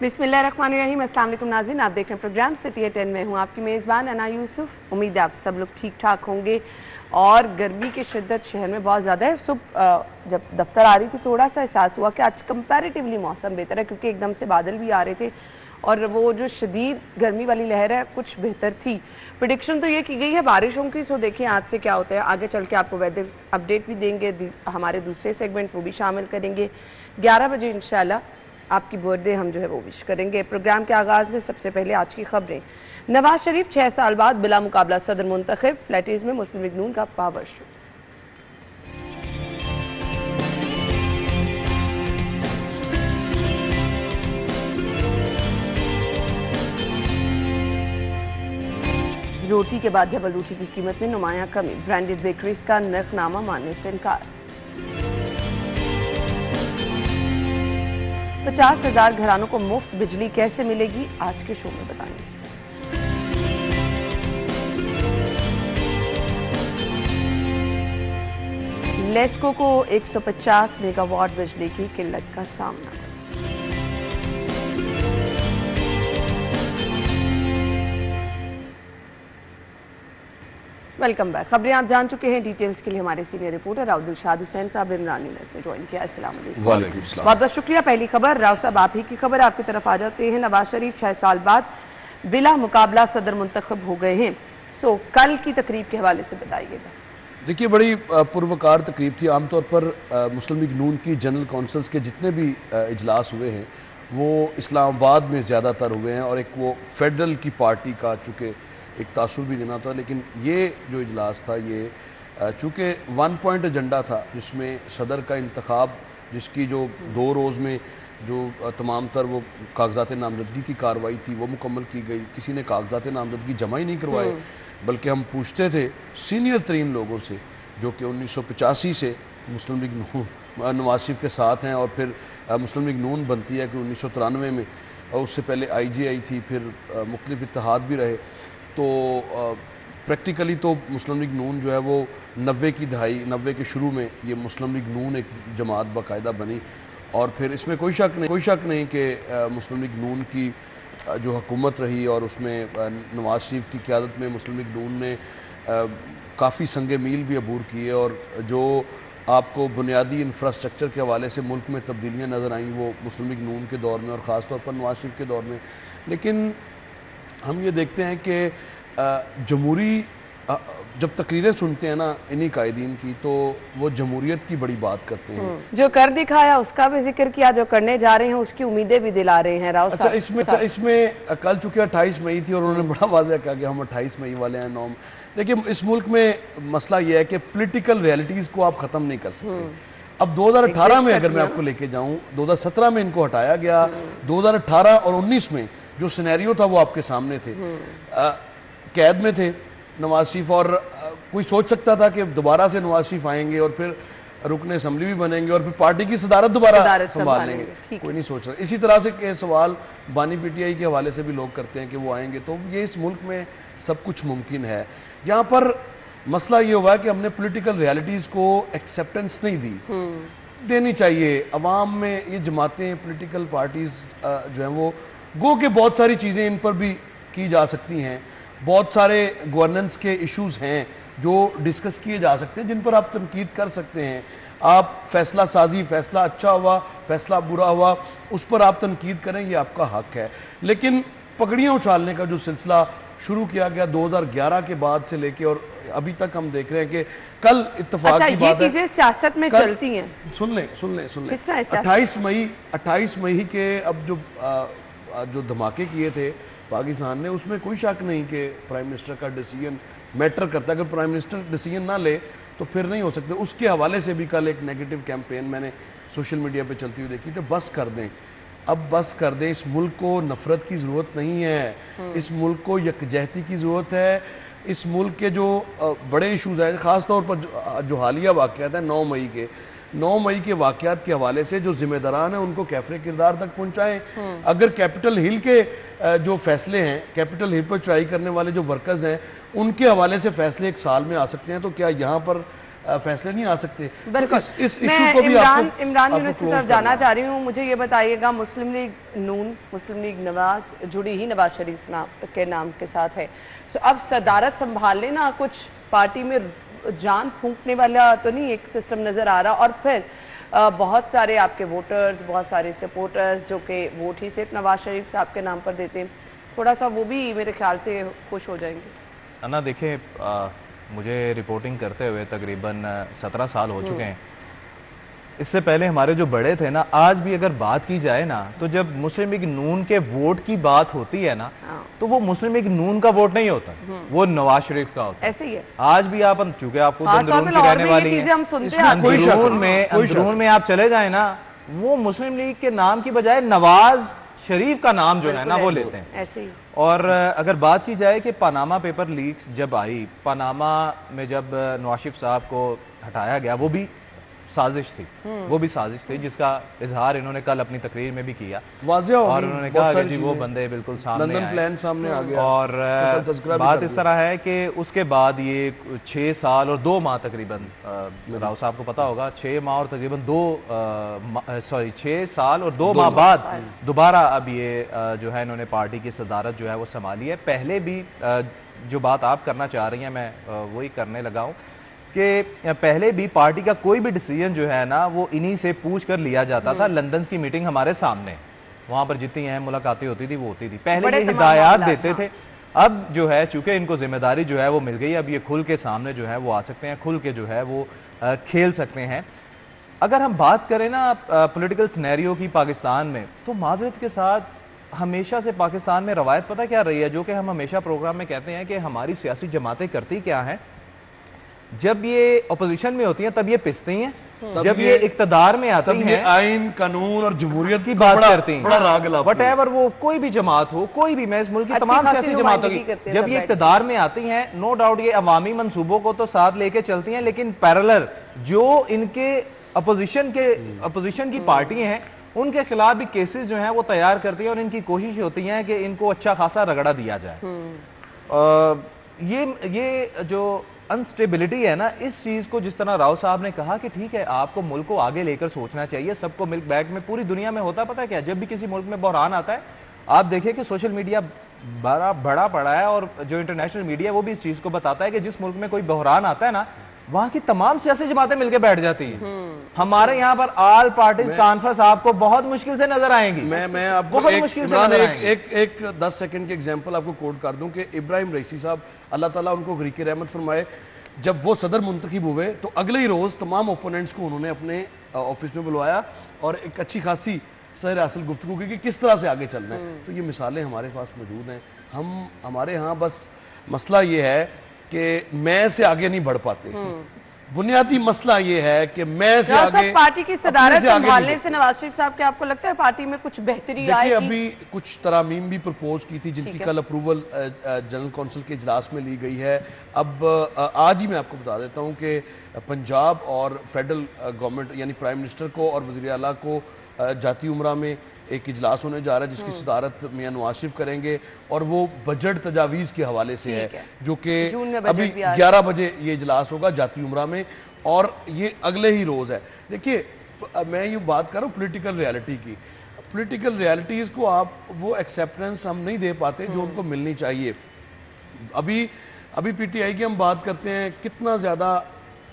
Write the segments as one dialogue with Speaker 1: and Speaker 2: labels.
Speaker 1: बिस्मिल्लाहिर्रहमानिर्रहीम। अस्सलाम वालेकुम नाज़रीन, आप देख रहे हैं प्रोग्राम सिटी एट 10 में हूँ आपकी मेज़बान अना यूसुफ। उम्मीद है आप सब लोग ठीक ठाक होंगे। और गर्मी की शिद्दत शहर में बहुत ज़्यादा है। सुबह जब दफ्तर आ रही थी थोड़ा सा एहसास हुआ कि आज कंपैरेटिवली मौसम बेहतर है, क्योंकि एकदम से बादल भी आ रहे थे और वो जो शदीद गर्मी वाली लहर है कुछ बेहतर थी। प्रेडिक्शन तो ये की गई है बारिशों की, सो देखिए आज से क्या होता है। आगे चल के आपको वेदर अपडेट भी देंगे, हमारे दूसरे सेगमेंट वो भी शामिल करेंगे। 11 बजे इंशाल्लाह आपकी बर्थडे हम जो है वो विश करेंगे। प्रोग्राम के आगाज़ में सबसे पहले आज की खबरें। नवाज शरीफ 6 साल बाद बिला मुकाबला सदर मुंतखब, फ्लैटीज में मुस्लिम लीग नून का पावर शो। रोटी के बाद डबल रोटी की कीमत में नुमाया कमी, ब्रांडेड बेकरीज का नर्खनामा मानने से इनकार। 50,000 घरानों को मुफ्त बिजली कैसे मिलेगी, आज के शो में बताएंगे। लेस्को को 150 मेगावाट बिजली की किल्लत का सामना। Welcome back. खबरें आप जान चुके हैं। डिटेल्स के लिए हमारे सीनियर रिपोर्टर राव दिलशाद हुसैन साहब इमरानी ने ज्वाइन किया। अस्सलाम वालेकुम। बहुत बहुत शुक्रिया। पहली खबर राव साहब आप ही की खबर, आपकी तरफ आ जाते हैं। नवाज शरीफ 6 साल बाद बिला मुकाबला सदर मुंतखब हो गए हैं। सो कल की तकरीब के हवाले से बताइएगा।
Speaker 2: देखिए, बड़ी पुरवकार तकरीब थी। आमतौर पर मुस्लिम लीग नून की जनरल काउंसिल्स के जितने भी इजलास हुए हैं वो इस्लामाबाद में ज़्यादातर हुए हैं, और एक वो फेडरल की पार्टी का चूँकि एक तासुर भी देना था। लेकिन ये जो इजलास था ये चूँकि 1 पॉइंट एजेंडा था, जिसमें सदर का इंतखाब, जिसकी जो 2 रोज़ में जो तमाम तर वो कागजात नामजदगी की कार्रवाई थी वो मुकम्मल की गई। किसी ने कागजात नामजदगी जमा ही नहीं करवाए, बल्कि हम पूछते थे सीनियर तरीन लोगों से जो कि 1985 से मुस्लिम लीग नून नवाज शरीफ के साथ हैं, और फिर मुस्लिम लीग नून बनती है कि 1993 में, और उससे पहले IGI थी, फिर मुख्तलिफ इत्तेहाद भी रहे। तो प्रैक्टिकली तो मुस्लिम लीग नून जो है वो 90 की दहाई, 90 के शुरू में ये मुस्लिम लीग नून एक जमात बाकायदा बनी। और फिर इसमें कोई शक नहीं कि मुस्लिम लीग नून की जो हुकूमत रही और उसमें नवाज शरीफ की क़यादत में मुस्लिम लीग नून ने काफ़ी संगे मील भी अबूर किए, और जो आपको बुनियादी इंफ्रास्ट्रक्चर के हवाले से मुल्क में तब्दीलियाँ नज़र आईं वो मुस्लिम लीग नून के दौर में और ख़ास तौर पर नवाज शरीफ के दौर में। लेकिन हम ये देखते हैं कि जमहूरी जब तकरीरें सुनते हैं ना इन्हीं कायदीन की, तो वो जमहूरियत की बड़ी बात करते हैं।
Speaker 1: जो कर दिखाया उसका भी जिक्र किया, जो करने जा रहे हैं उसकी उम्मीदें भी दिला रहे हैं राव साहब।
Speaker 2: इसमें कल चूँकि 28 मई थी और उन्होंने बड़ा वाज़ेह कहा कि हम 28 मई वाले हैं। 9 देखिए, इस मुल्क में मसला ये है कि पॉलिटिकल रियलिटीज़ को आप ख़त्म नहीं कर सकते। अब 2018 में अगर मैं आपको लेके जाऊँ, 2017 में इनको हटाया गया, 2018 और 19 में जो सिनेरियो था वो आपके सामने थे। कैद में थे नवाज शरीफ, और कोई सोच सकता था कि दोबारा से नवाज शरीफ आएंगे और फिर रुकन असम्बली भी बनेंगे और फिर पार्टी की सदारत दोबारा संभाल लेंगे। कोई नहीं सोच रहा। इसी तरह से के सवाल बानी PTI के हवाले से भी लोग करते हैं कि वो आएंगे। तो ये इस मुल्क में सब कुछ मुमकिन है। यहाँ पर मसला ये हुआ है कि हमने पॉलिटिकल रियलिटीज़ को एक्सेप्टेंस नहीं दी, देनी चाहिए। अवाम में ये जमातें, पॉलिटिकल पार्टीज़ जो हैं वो गो के बहुत सारी चीज़ें इन पर भी की जा सकती हैं, बहुत सारे गवर्नेंस के इश्यूज़ हैं जो डिस्कस किए जा सकते हैं, जिन पर आप तनकीद कर सकते हैं। आप फैसला साजी, फैसला अच्छा हुआ, फैसला बुरा हुआ, उस पर आप तनकीद करें, ये आपका हक है। लेकिन पगड़ियाँ उछालने का जो सिलसिला शुरू किया गया 2011 के बाद से लेके और अभी तक हम देख रहे हैं कि कल इत्तेफाक की बात है,
Speaker 1: सियासत में चलती हैं।
Speaker 2: सुन लें 28 मई के अब जो धमाके किए थे पाकिस्तान ने, उसमें कोई शक नहीं कि प्राइम मिनिस्टर का डिसीजन मैटर करता है। अगर प्राइम मिनिस्टर डिसीजन ना ले तो फिर नहीं हो सकते। उसके हवाले से भी कल एक नेगेटिव कैंपेन मैंने सोशल मीडिया पे चलती हुई देखी। तो बस कर दें, अब बस कर दें। इस मुल्क को नफ़रत की ज़रूरत नहीं है, इस मुल्क को यकजहती की ज़रूरत है। इस मुल्क के जो बड़े इशूज़ हैं, ख़ास तौर पर जो हालिया वाक़यात हैं 9 मई के वाक़यात के हवाले से जो जिम्मेदारान हैं उनको कैफरे किरदार तक पहुँचाएँ। अगर कैपिटल हिल के जो फैसले हैं, कैपिटल हिल पर चढ़ाई करने वाले जो वर्कर्स हैं, उनके हवाले से फ़ैसले 1 साल में आ सकते हैं, तो क्या यहाँ पर फैसले नहीं आ सकते। तो
Speaker 1: बिल्कुल।
Speaker 2: इस
Speaker 1: मैं
Speaker 2: इशू को भी
Speaker 1: इमरान
Speaker 2: आपको
Speaker 1: यूनुस की
Speaker 2: क्लोज
Speaker 1: तरफ जाना
Speaker 2: करना
Speaker 1: चाह रही हूँ। मुझे ये बताइएगा, मुस्लिम लीग नून, मुस्लिम लीग नवाज जुड़ी ही नवाज शरीफ के नाम के साथ है, तो अब सदारत संभाल लेना, कुछ पार्टी में जान फूंकने वाला तो नहीं एक सिस्टम नज़र आ रहा, और फिर बहुत सारे आपके वोटर्स, बहुत सारे सपोर्टर्स जो कि वोट ही सिर्फ नवाज शरीफ साहब के नाम पर देते हैं, थोड़ा सा वो भी मेरे ख्याल से खुश हो जाएंगे।
Speaker 3: अन्ना देखिए, मुझे रिपोर्टिंग करते हुए तकरीबन 17 साल हो चुके हैं। इससे पहले हमारे जो बड़े थे ना, आज भी अगर बात की जाए ना, तो जब मुस्लिम लीग नून के वोट की बात होती है ना, तो वो मुस्लिम लीग नून का वोट नहीं होता, वो नवाज शरीफ का होता है।
Speaker 1: ऐसे ही है
Speaker 3: आज भी आप, चूंकि आप खुद अंदरून की रहने वाली हैं, अंदरून में आप चले जाए ना, वो मुस्लिम लीग के नाम की बजाय नवाज शरीफ का नाम जो है ना वो लेते हैं।
Speaker 1: ऐसे ही।
Speaker 3: और अगर बात की जाए कि पनामा पेपर लीक्स जब आई, पनामा में जब नवाज शरीफ साहब को हटाया गया, वो भी साजिश थी, वो भी साजिश थी, जिसका इजहार इन्होंने कल अपनी तकरीर में भी किया। और उन्होंने कहा कि जी वो बंदे बिल्कुल सामने आए,
Speaker 2: प्लान सामने आ गया।
Speaker 3: और बात इस तरह है कि उसके बाद ये 6 साल और 2 माह तकरीबन, राव साहब को पता होगा, 6 माह और तकरीबन 6 साल और 2 माह बाद दोबारा अब ये जो है इन्होंने पार्टी की सदारत जो है वो संभाली है। पहले भी जो बात आप करना चाह रही हैं, मैं वही करने लगा हूँ कि पहले भी पार्टी का कोई भी डिसीजन जो है ना वो इन्हीं से पूछ कर लिया जाता था। लंदन की मीटिंग हमारे सामने, वहां पर जितनी अहम मुलाकातें होती थी वो होती थी, पहले ये हिदायत देते थे। अब जो है चूंकि इनको जिम्मेदारी जो है वो मिल गई, अब ये खुल के सामने जो है वो आ सकते हैं, खुल के जो है वो खेल सकते हैं। अगर हम बात करें ना पॉलिटिकल सिनेरियो की पाकिस्तान में, तो माजरत के साथ हमेशा से पाकिस्तान में रवायत पता क्या रही है, जो कि हम हमेशा प्रोग्राम में कहते हैं कि हमारी सियासी जमातें करती क्या हैं, जब ये अपोजिशन में होती हैं तब ये पिसती हैं, जब ये इक्तदार में आती हैं
Speaker 2: आइन कानून और जमहूरियत
Speaker 3: की बात करती
Speaker 2: हैं,
Speaker 3: वटएवर वो कोई भी जमात हो, कोई भी, मैं इस मुल्क की तमाम सियासी जमातों की, जब ये इक्तदार में आती हैं, नो डाउट ये अवामी मंसूबों को तो साथ लेके चलती हैं, लेकिन पैरेलल जो इनके अपोजिशन की पार्टी हैं उनके खिलाफ भी केसेस जो हैं वो तैयार करती है, और इनकी कोशिश होती है कि इनको अच्छा खासा रगड़ा दिया जाए। ये जो अनस्टेबिलिटी है ना, इस चीज़ को जिस तरह राव साहब ने कहा कि ठीक है आपको मुल्क को आगे लेकर सोचना चाहिए, सबको मिल्क बैग में, पूरी दुनिया में होता पता है क्या, जब भी किसी मुल्क में बहरान आता है, आप देखिए कि सोशल मीडिया बड़ा पड़ा है, और जो इंटरनेशनल मीडिया वो भी इस चीज़ को बताता है कि जिस मुल्क में कोई बहरान आता है ना, वहां की तमाम सियासी जमातें मिलकर बैठ जाती हैं। हमारे यहाँ पर ऑल पार्टीज कॉन्फ्रेंस आपको बहुत मुश्किल से नजर आएंगी।
Speaker 2: मैं आपको
Speaker 3: बहुत मुश्किल से
Speaker 2: एक 10 सेकंड के एग्जांपल आपको कोट कर दूं कि इब्राहिम रईसी साहब, अल्लाह ताला उनको गरीक रहमत फरमाए, जब वो सदर मुंतखब हुए तो अगले ही रोज़ तमाम ओपोनेंट्स को उन्होंने अपने ऑफिस में बुलवाया और एक अच्छी खासी सर असल गुफ्तगू की कि किस तरह से आगे चलना है। तो ये मिसालें हमारे पास मौजूद हैं। हमारे यहाँ बस मसला ये है कि मैं से आगे नहीं बढ़ पाते। बुनियादी मसला ये है कि मैं से आगे,
Speaker 1: पार्टी की सदारत संभालने से नवाज शरीफ साहब, क्या आपको लगता है पार्टी में कुछ बेहतरी आएगी?
Speaker 2: देखिए अभी कुछ तरामीम भी प्रपोज की थी जिनकी कल अप्रूवल जनरल कौंसिल के इजलास में ली गई है। अब आज ही मैं आपको बता देता हूँ कि पंजाब और फेडरल गवर्नमेंट यानी प्राइम मिनिस्टर को और वज़ीर आला को जाती उमरा में एक इजलास होने जा रहा है जिसकी सदारत मियां नवाज शरीफ करेंगे, और वो बजट तजावीज़ के हवाले से है जो कि अभी 11 बजे ये इजलास होगा जाती उमरा में, और ये अगले ही रोज़ है। देखिए मैं ये बात कर रहा हूँ पॉलिटिकल रियलिटी की। पॉलिटिकल रियलिटीज़ को आप वो एक्सेप्टेंस हम नहीं दे पाते जो उनको मिलनी चाहिए। अभी पीटीआई की हम बात करते हैं, कितना ज़्यादा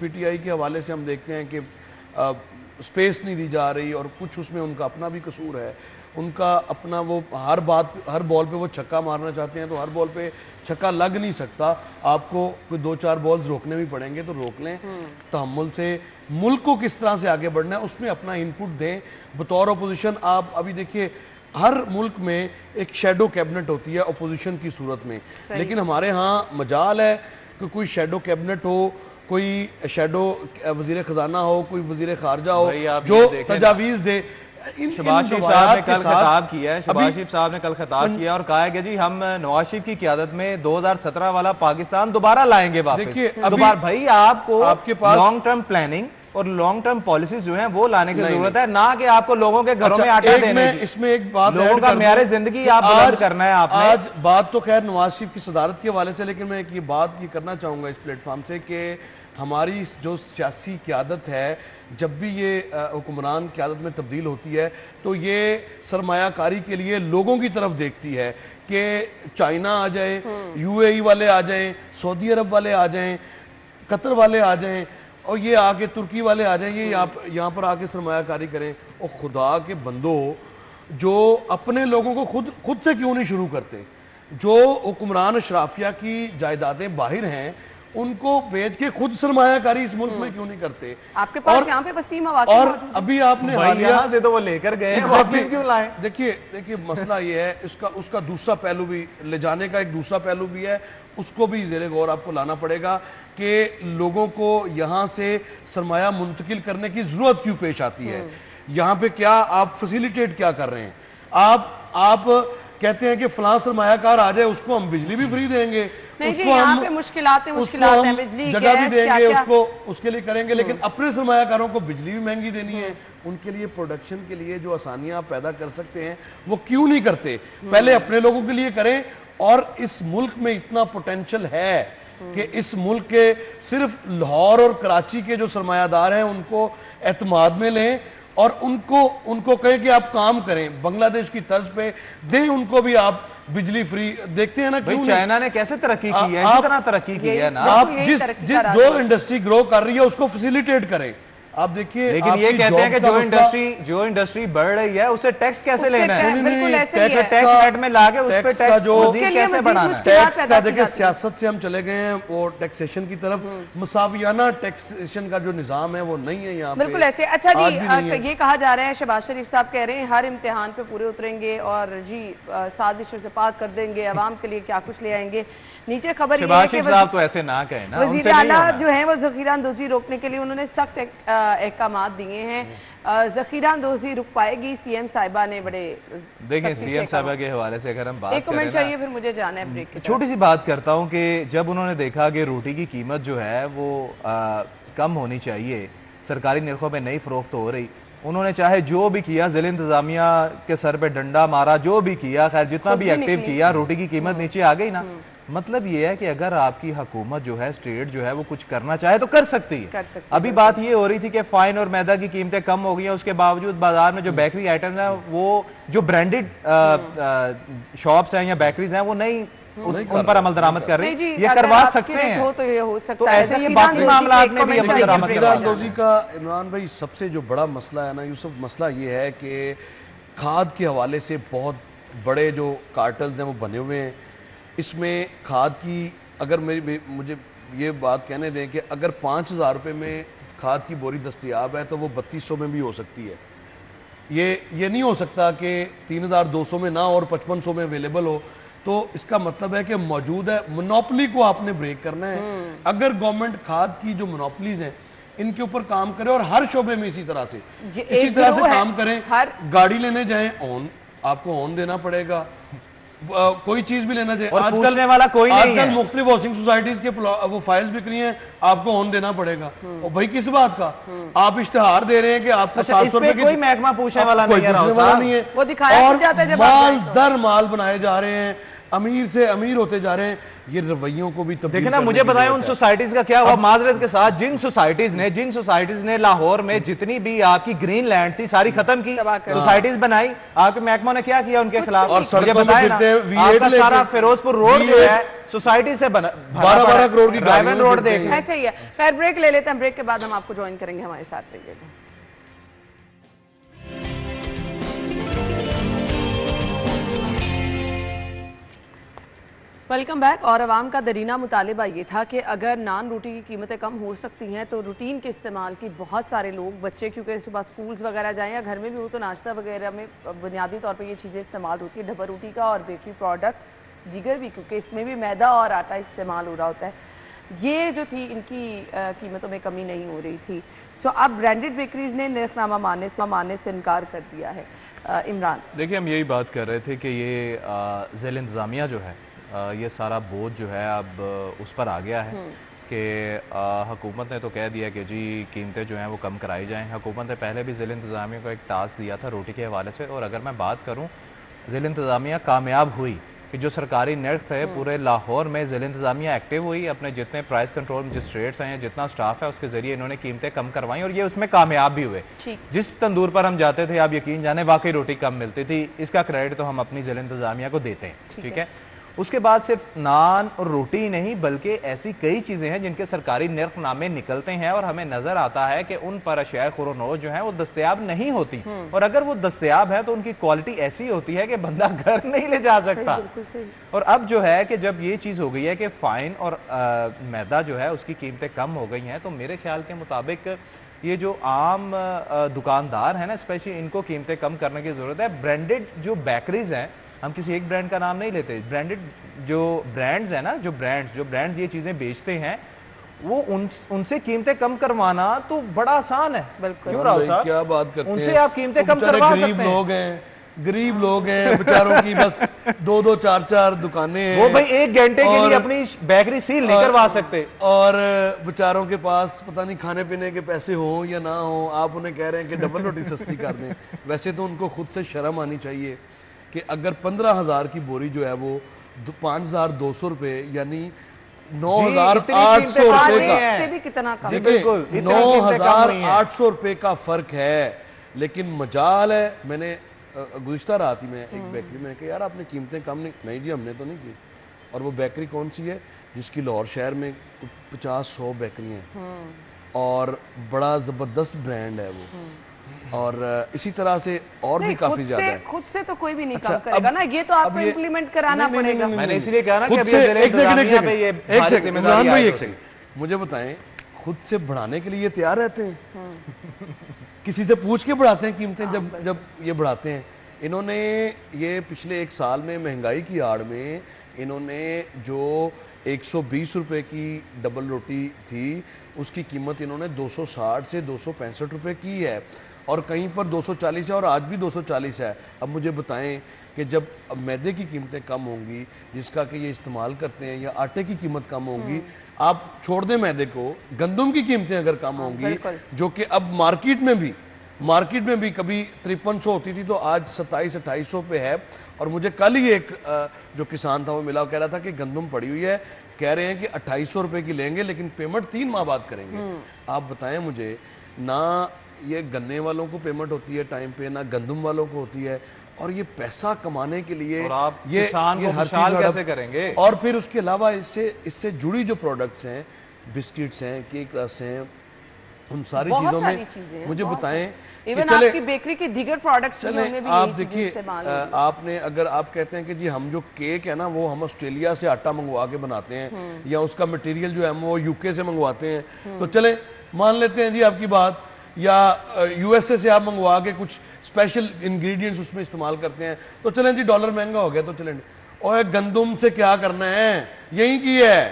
Speaker 2: पीटीआई के हवाले से हम देखते हैं कि स्पेस नहीं दी जा रही, और कुछ उसमें उनका अपना भी कसूर है। उनका अपना वो हर बॉल पे वो छक्का मारना चाहते हैं, तो हर बॉल पे छक्का लग नहीं सकता, आपको कोई 2-4 बॉल्स रोकने भी पड़ेंगे तो रोक लें। तहम्मुल से मुल्क को किस तरह से आगे बढ़ना है उसमें अपना इनपुट दें बतौर अपोजिशन। आप अभी देखिए हर मुल्क में एक शेडो कैबिनेट होती है अपोजिशन की सूरत में, लेकिन हमारे यहाँ मजाल है कि कोई शेडो कैबिनेट हो, कोई शेडो वजीर खजाना हो, कोई वजीर खारजा हो जो तजावीज़ दे।
Speaker 3: शहबाज शरीफ साहब ने कल खिताब किया है, शहबाज शरीफ साहब ने कल खिताब किया और कहा है कि जी हम नवाज शरीफ की क़यादत में 2017 वाला पाकिस्तान दोबारा लाएंगे वापस। देखिए दोबारा भाई आपको आपके पास लॉन्ग टर्म प्लानिंग और लॉन्ग टर्म पॉलिसीज जो हैं वो लाने की जरूरत है, ना कि आपको लोगों के घरों में आटा देने की।
Speaker 2: इसमें एक बात
Speaker 3: लोगों का मेयार जिंदगी आप बुलंद करना है आपने।
Speaker 2: आज बात तो खैर नवाज शरीफ की सदारत के हवाले से, लेकिन मैं एक ये बात ये करना चाहूंगा इस प्लेटफॉर्म से कि हमारी जो सियासी क़यादत है, जब भी ये हुक्मरान क़यादत में तब्दील होती है तो ये सरमायाकारी के लिए लोगों की तरफ देखती है कि चाइना आ जाए, यूएई वाले आ जाएं, सऊदी अरब वाले आ जाएं, कतर वाले आ जाएं और ये आके तुर्की वाले आ जाएं, ये यहाँ पर आके सरमायाकारी करें। और खुदा के बंदो, जो अपने लोगों को खुद से क्यों नहीं शुरू करते? जो हुक्मरान अशराफिया की जायदादें बाहर हैं उनको बेच के खुद सरमायाकारी इस मुल्क में क्यों नहीं करते?
Speaker 1: आपके पास यहाँ पे वसीम मौके
Speaker 2: और
Speaker 1: मौजूद हैं।
Speaker 2: अभी आपने हालिया
Speaker 3: से तो वो लेकर गए हैं, वापस क्यों लाए?
Speaker 2: देखिए मसला ये है, उसका दूसरा पहलू भी, ले जाने का एक दूसरा पहलू भी है, उसको भी ज़ेरे गौर आपको लाना पड़ेगा कि लोगों को यहाँ से सरमाया मुंतकिल करने की ज़रूरत क्यों पेश आती है। यहाँ पे क्या आप फैसिलिटेट क्या कर रहे हैं? आप कहते हैं कि फलां सरमायाकार आ जाए, उसको हम बिजली भी फ्री देंगे, उसको हम
Speaker 1: मुश्किलात हैं, बिजली
Speaker 2: जगह भी देंगे, उसको उसके लिए करेंगे, लेकिन अपने सरमायाकारों को बिजली भी महंगी देनी है। उनके लिए प्रोडक्शन के लिए जो आसानियां आप पैदा कर सकते हैं वो क्यों नहीं करते? पहले अपने लोगों के लिए करें। और इस मुल्क में इतना पोटेंशियल है कि इस मुल्क के सिर्फ लाहौर और कराची के जो सरमायादार हैं उनको एतमाद में लें और उनको कहें कि आप काम करें, बांग्लादेश की तर्ज पे दें उनको भी आप बिजली फ्री। देखते हैं ना क्यों
Speaker 3: चाइना ने कैसे तरक्की की है, कितना तरक्की की है ना।
Speaker 2: आप जो इंडस्ट्री ग्रो कर रही है उसको फैसिलिटेट करें। आप देखिए,
Speaker 3: लेकिन ये कहते हैं कि जो इंडस्ट्री बढ़ रही है उसे टैक्स कैसे लेना है, टैक्स नेट में लाके उस पे टैक्स कैसे बढ़ाना है।
Speaker 2: टैक्स का देखिए, सियासत से हम चले गए हैं वो टैक्सेशन की तरफ। मुसावियाना टैक्सेशन का जो निजाम है वो नहीं है यहाँ पे,
Speaker 1: बिल्कुल ऐसे। अच्छा जी, ये कहा जा रहा है, शहबाज शरीफ साहब कह रहे हैं हर इम्तिहान पे पूरे उतरेंगे और जी साजिशों से पार कर देंगे, अवाम के लिए क्या कुछ ले आएंगे। नीचे खबर ये है कि
Speaker 3: साहब तो ऐसे ना कहें ना,
Speaker 1: वज़ीर आला जो है वो ज़ख़ीरा अंदोज़ी रोकने के लिए उन्होंने सख्त अहकामात दिए हैं। ज़ख़ीरा अंदोज़ी रुक पाएगी, सीएम साहिबा ने बड़े।
Speaker 3: देखिए सीएम साहिबा के हवाले से अगर हम बात
Speaker 1: एक कमेंट चाहिए, फिर मुझे जाना है ब्रेक।
Speaker 3: छोटी सी बात करता हूँ कि जब उन्होंने देखा कि रोटी की कीमत जो है वो कम होनी चाहिए, सरकारी निर्खों में नहीं फरोख्त हो रही, उन्होंने चाहे जो भी किया, ज़िला इंतजामिया के सर पे डंडा मारा, जो भी किया, खैर जितना भी एक्टिव किया, रोटी की कीमत नीचे आ गई ना। मतलब ये है कि अगर आपकी हुकूमत जो है, स्टेट जो है वो कुछ करना चाहे तो कर सकती है। अभी बात ये हो रही थी कि फाइन और मैदा की कीमतें कम हो गई हैं, उसके बावजूद बाजार में जो बेकरी आइटम्स हैं, वो जो ब्रांडेड शॉप्स हैं या बेकरीज हैं, वो नहीं उन पर अमल दरामद कर रही। ये करवा सकते हैं
Speaker 1: तो ये हो सकता
Speaker 3: तो ऐसे ये बाकी मामलात में भी अमल दरामद
Speaker 2: ज़ख़ीरा का। इमरान भाई, सबसे जो बड़ा मसला है ना यूसुफ, मसला ये है कि खाद के हवाले से बहुत बड़े जो कार्टल्स हैं वो बने हुए हैं। इसमें खाद की, अगर मुझे ये बात कहने दें कि अगर 5,000 रुपये में खाद की बोरी दस्तयाब है तो वो 3200 में भी हो सकती है। ये नहीं हो सकता कि 3,200 में ना और 5500 में अवेलेबल हो। तो इसका मतलब है कि मौजूद है, मोनोपोली को आपने ब्रेक करना है। अगर गवर्नमेंट खाद की जो मोनोपोलीज हैं इनके ऊपर काम करे और हर शोबे में इसी तरह से काम करें। गाड़ी लेने जाएं, आपको ऑन देना पड़ेगा, कोई चीज भी लेना चाहिए। आजकल
Speaker 3: वाला कोई नहीं है।
Speaker 2: आजकल मुख्तलिफ हाउसिंग सोसाइटीज के वो फाइल्स बिक रही हैं, आपको ऑन देना पड़ेगा। और भाई किस बात का आप इश्तेहार दे रहे हैं कि आपको 700 रुपए की,
Speaker 3: कोई महकमा पूछने वाला नहीं है,
Speaker 1: वो दिखाया
Speaker 2: और माल दर माल बनाए जा रहे हैं, अमीर से अमीर होते जा रहे हैं। ये रवैयों को भी
Speaker 3: देखिए ना, मुझे बताएं उन सोसाइटीज का क्या हुआ माजरत के साथ। जिन सोसाइटीज ने लाहौर में जितनी भी आपकी ग्रीन लैंड थी सारी खत्म की, सोसाइटीज बनाई, आपके महकमा ने क्या किया उनके खिलाफ?
Speaker 2: और
Speaker 3: मुझे बताएं ना, आपका सारा फिरोजपुर रोड जो है सोसाइटी से बना
Speaker 2: 12 करोड़ की
Speaker 3: ड्राइवन रोड देख
Speaker 1: ऐसे ही है। खैर ब्रेक ले लेते हैं, ब्रेक के बाद हम आपको ज्वाइन करेंगे, हमारे साथ रहिएगा। Welcome back. और आवाम का दरीना मुतालिबा ये था कि अगर नान रोटी की कीमतें कम हो सकती हैं तो रूटीन के इस्तेमाल की बहुत सारे लोग, बच्चे क्योंकि सुबह स्कूल्स वगैरह जाएं या घर में भी हो तो नाश्ता वगैरह में बुनियादी तौर पे ये चीज़ें इस्तेमाल होती है, ढबर रोटी का और बेकरी प्रोडक्ट्स दीगर भी, क्योंकि इसमें भी मैदा और आटा इस्तेमाल हो रहा होता है। ये जो थी इनकी कीमतों में कमी नहीं हो रही थी। सो अब ब्रांडेड बेकरीज ने निर्खनामा मानने से इनकार कर दिया है। इमरान,
Speaker 3: देखिए हम यही बात कर रहे थे कि ये ज़िला इंतज़ामिया जो है, ये सारा बोझ जो है अब उस पर आ गया है कि हुकूमत ने तो कह दिया कि जी कीमतें जो हैं वो कम कराई जाएं। हुकूमत ने पहले भी ज़िला इंतज़ामिया को एक टास्क दिया था रोटी के हवाले से, और अगर मैं बात करूं, ज़िला इंतज़ामिया कामयाब हुई कि जो सरकारी नर्ख थे पूरे लाहौर में ज़िला इंतज़ामिया एक्टिव हुई, अपने जितने प्राइस कंट्रोल मजिस्ट्रेट्स हैं, जितना स्टाफ है, उसके ज़रिए इन्होंने कीमतें कम करवाई और ये उसमें कामयाब भी हुए। जिस तंदूर पर हम जाते थे, आप यकीन जाने वाकई रोटी कम मिलती थी, इसका क्रेडिट तो हम अपनी ज़िला इंतज़ामिया को देते हैं। ठीक है, उसके बाद सिर्फ नान और रोटी नहीं बल्कि ऐसी कई चीज़ें हैं जिनके सरकारी नर्खनामे निकलते हैं और हमें नज़र आता है कि उन पर अशिया खुरोनोश जो है वो दस्तयाब नहीं होती, और अगर वो दस्तयाब है तो उनकी क्वालिटी ऐसी होती है कि बंदा घर नहीं ले जा सकता। और अब जो है कि जब ये चीज़ हो गई है कि फ़ाइन और मैदा जो है उसकी कीमतें कम हो गई हैं, तो मेरे ख्याल के मुताबिक ये जो आम दुकानदार हैं ना, स्पेशली इनको कीमतें कम करने की ज़रूरत है। ब्रांडेड जो बेकरीज हैं, हम किसी एक ब्रांड का नाम नहीं लेते, ब्रांडेड जो ब्रांड्स हैं ना, जो ब्रांड ये चीज़ें बेचते हैं, वो उनसे कीमतें कम करवाना तो बड़ा आसान है। क्यों राव साहब,
Speaker 2: क्या बात करते हैं,
Speaker 3: उनसे आप कीमतें कम करवा सकते हैं।
Speaker 2: गरीब लोग हैं बेचारों की बस 2-2 4-4 दुकानें हैं,
Speaker 3: वो भाई 1 घंटे के लिए अपनी बेकरी सील नहीं करवा सकते,
Speaker 2: और बेचारों के पास पता नहीं खाने पीने के पैसे हो या ना हो, आप उन्हें कह रहे हैं कि डबल रोटी सस्ती कर दें। वैसे तो उनको खुद से शर्म आनी चाहिए कि अगर 15,000 की बोरी जो है वो 5,200 रुपये यानी 9,800 रुपये का, देखिए 9,800 रुपये का फ़र्क है। लेकिन मजाल है, मैंने गुज़िश्ता रात ही में एक बेकरी में कि यार आपने कीमतें कम नहीं जी, हमने तो नहीं की। और वो बेकरी कौन सी है जिसकी लाहौर शहर में 50-100 बेकरी हैं और बड़ा ज़बरदस्त ब्रांड है वो, और इसी तरह से और भी काफी ज्यादा है।
Speaker 1: खुद से तो कोई भी नहीं काम करेगा ना, ये तो आपको इम्प्लीमेंट कराना पड़ेगा।
Speaker 3: मैंने इसलिए कहा ना कि
Speaker 2: एक सेकंड इमरान भाई, एक सेकंड मुझे बताएं, खुद से बढ़ाने के लिए ये तैयार रहते हैं? किसी से पूछ के बढ़ाते हैं कीमतें? जब ये बढ़ाते हैं, इन्होंने ये पिछले 1 साल में महंगाई की आड़ में इन्होंने जो 120 रुपए की डबल रोटी थी उसकी कीमत इन्होंने 260 से 265 रुपए की है, और कहीं पर 240 है और आज भी 240 है। अब मुझे बताएं कि जब मैदे की कीमतें कम होंगी जिसका कि ये इस्तेमाल करते हैं, या आटे की कीमत कम होगी, आप छोड़ दें मैदे को, गंदम की कीमतें अगर कम होंगी, जो कि अब मार्केट में भी कभी 5300 होती थी तो आज 2700-2800 पे है। और मुझे कल ही एक जो किसान था वो मिला, कह रहा था कि गंदम पड़ी हुई है, कह रहे हैं कि 2800 रुपये की लेंगे लेकिन पेमेंट 3 माह बाद करेंगे। आप बताएं मुझे, ना ये गन्ने वालों को पेमेंट होती है टाइम पे, ना गंदम वालों को होती है, और ये पैसा कमाने के लिए ये हर चीज कैसे करेंगे। और फिर उसके अलावा इससे जुड़ी जो प्रोडक्ट्स हैं, बिस्किट्स हैं, केक रस हैं, उन सारी चीजों में मुझे बताएं कि चले
Speaker 1: आपकी बेकरी की दीगर प्रोडक्ट्स
Speaker 2: चले आप देखिए, आपने अगर आप कहते हैं कि जी हम जो केक है ना वो हम ऑस्ट्रेलिया से आटा मंगवा के बनाते हैं या उसका मटेरियल जो है वो यूके से मंगवाते हैं, तो चले मान लेते हैं जी आपकी बात, या यूएसए से आप मंगवा के कुछ स्पेशल इंग्रेडिएंट्स उसमें इस्तेमाल करते हैं, तो चलें जी डॉलर महंगा हो गया तो चलें। और गंदम से क्या करना है, यही की है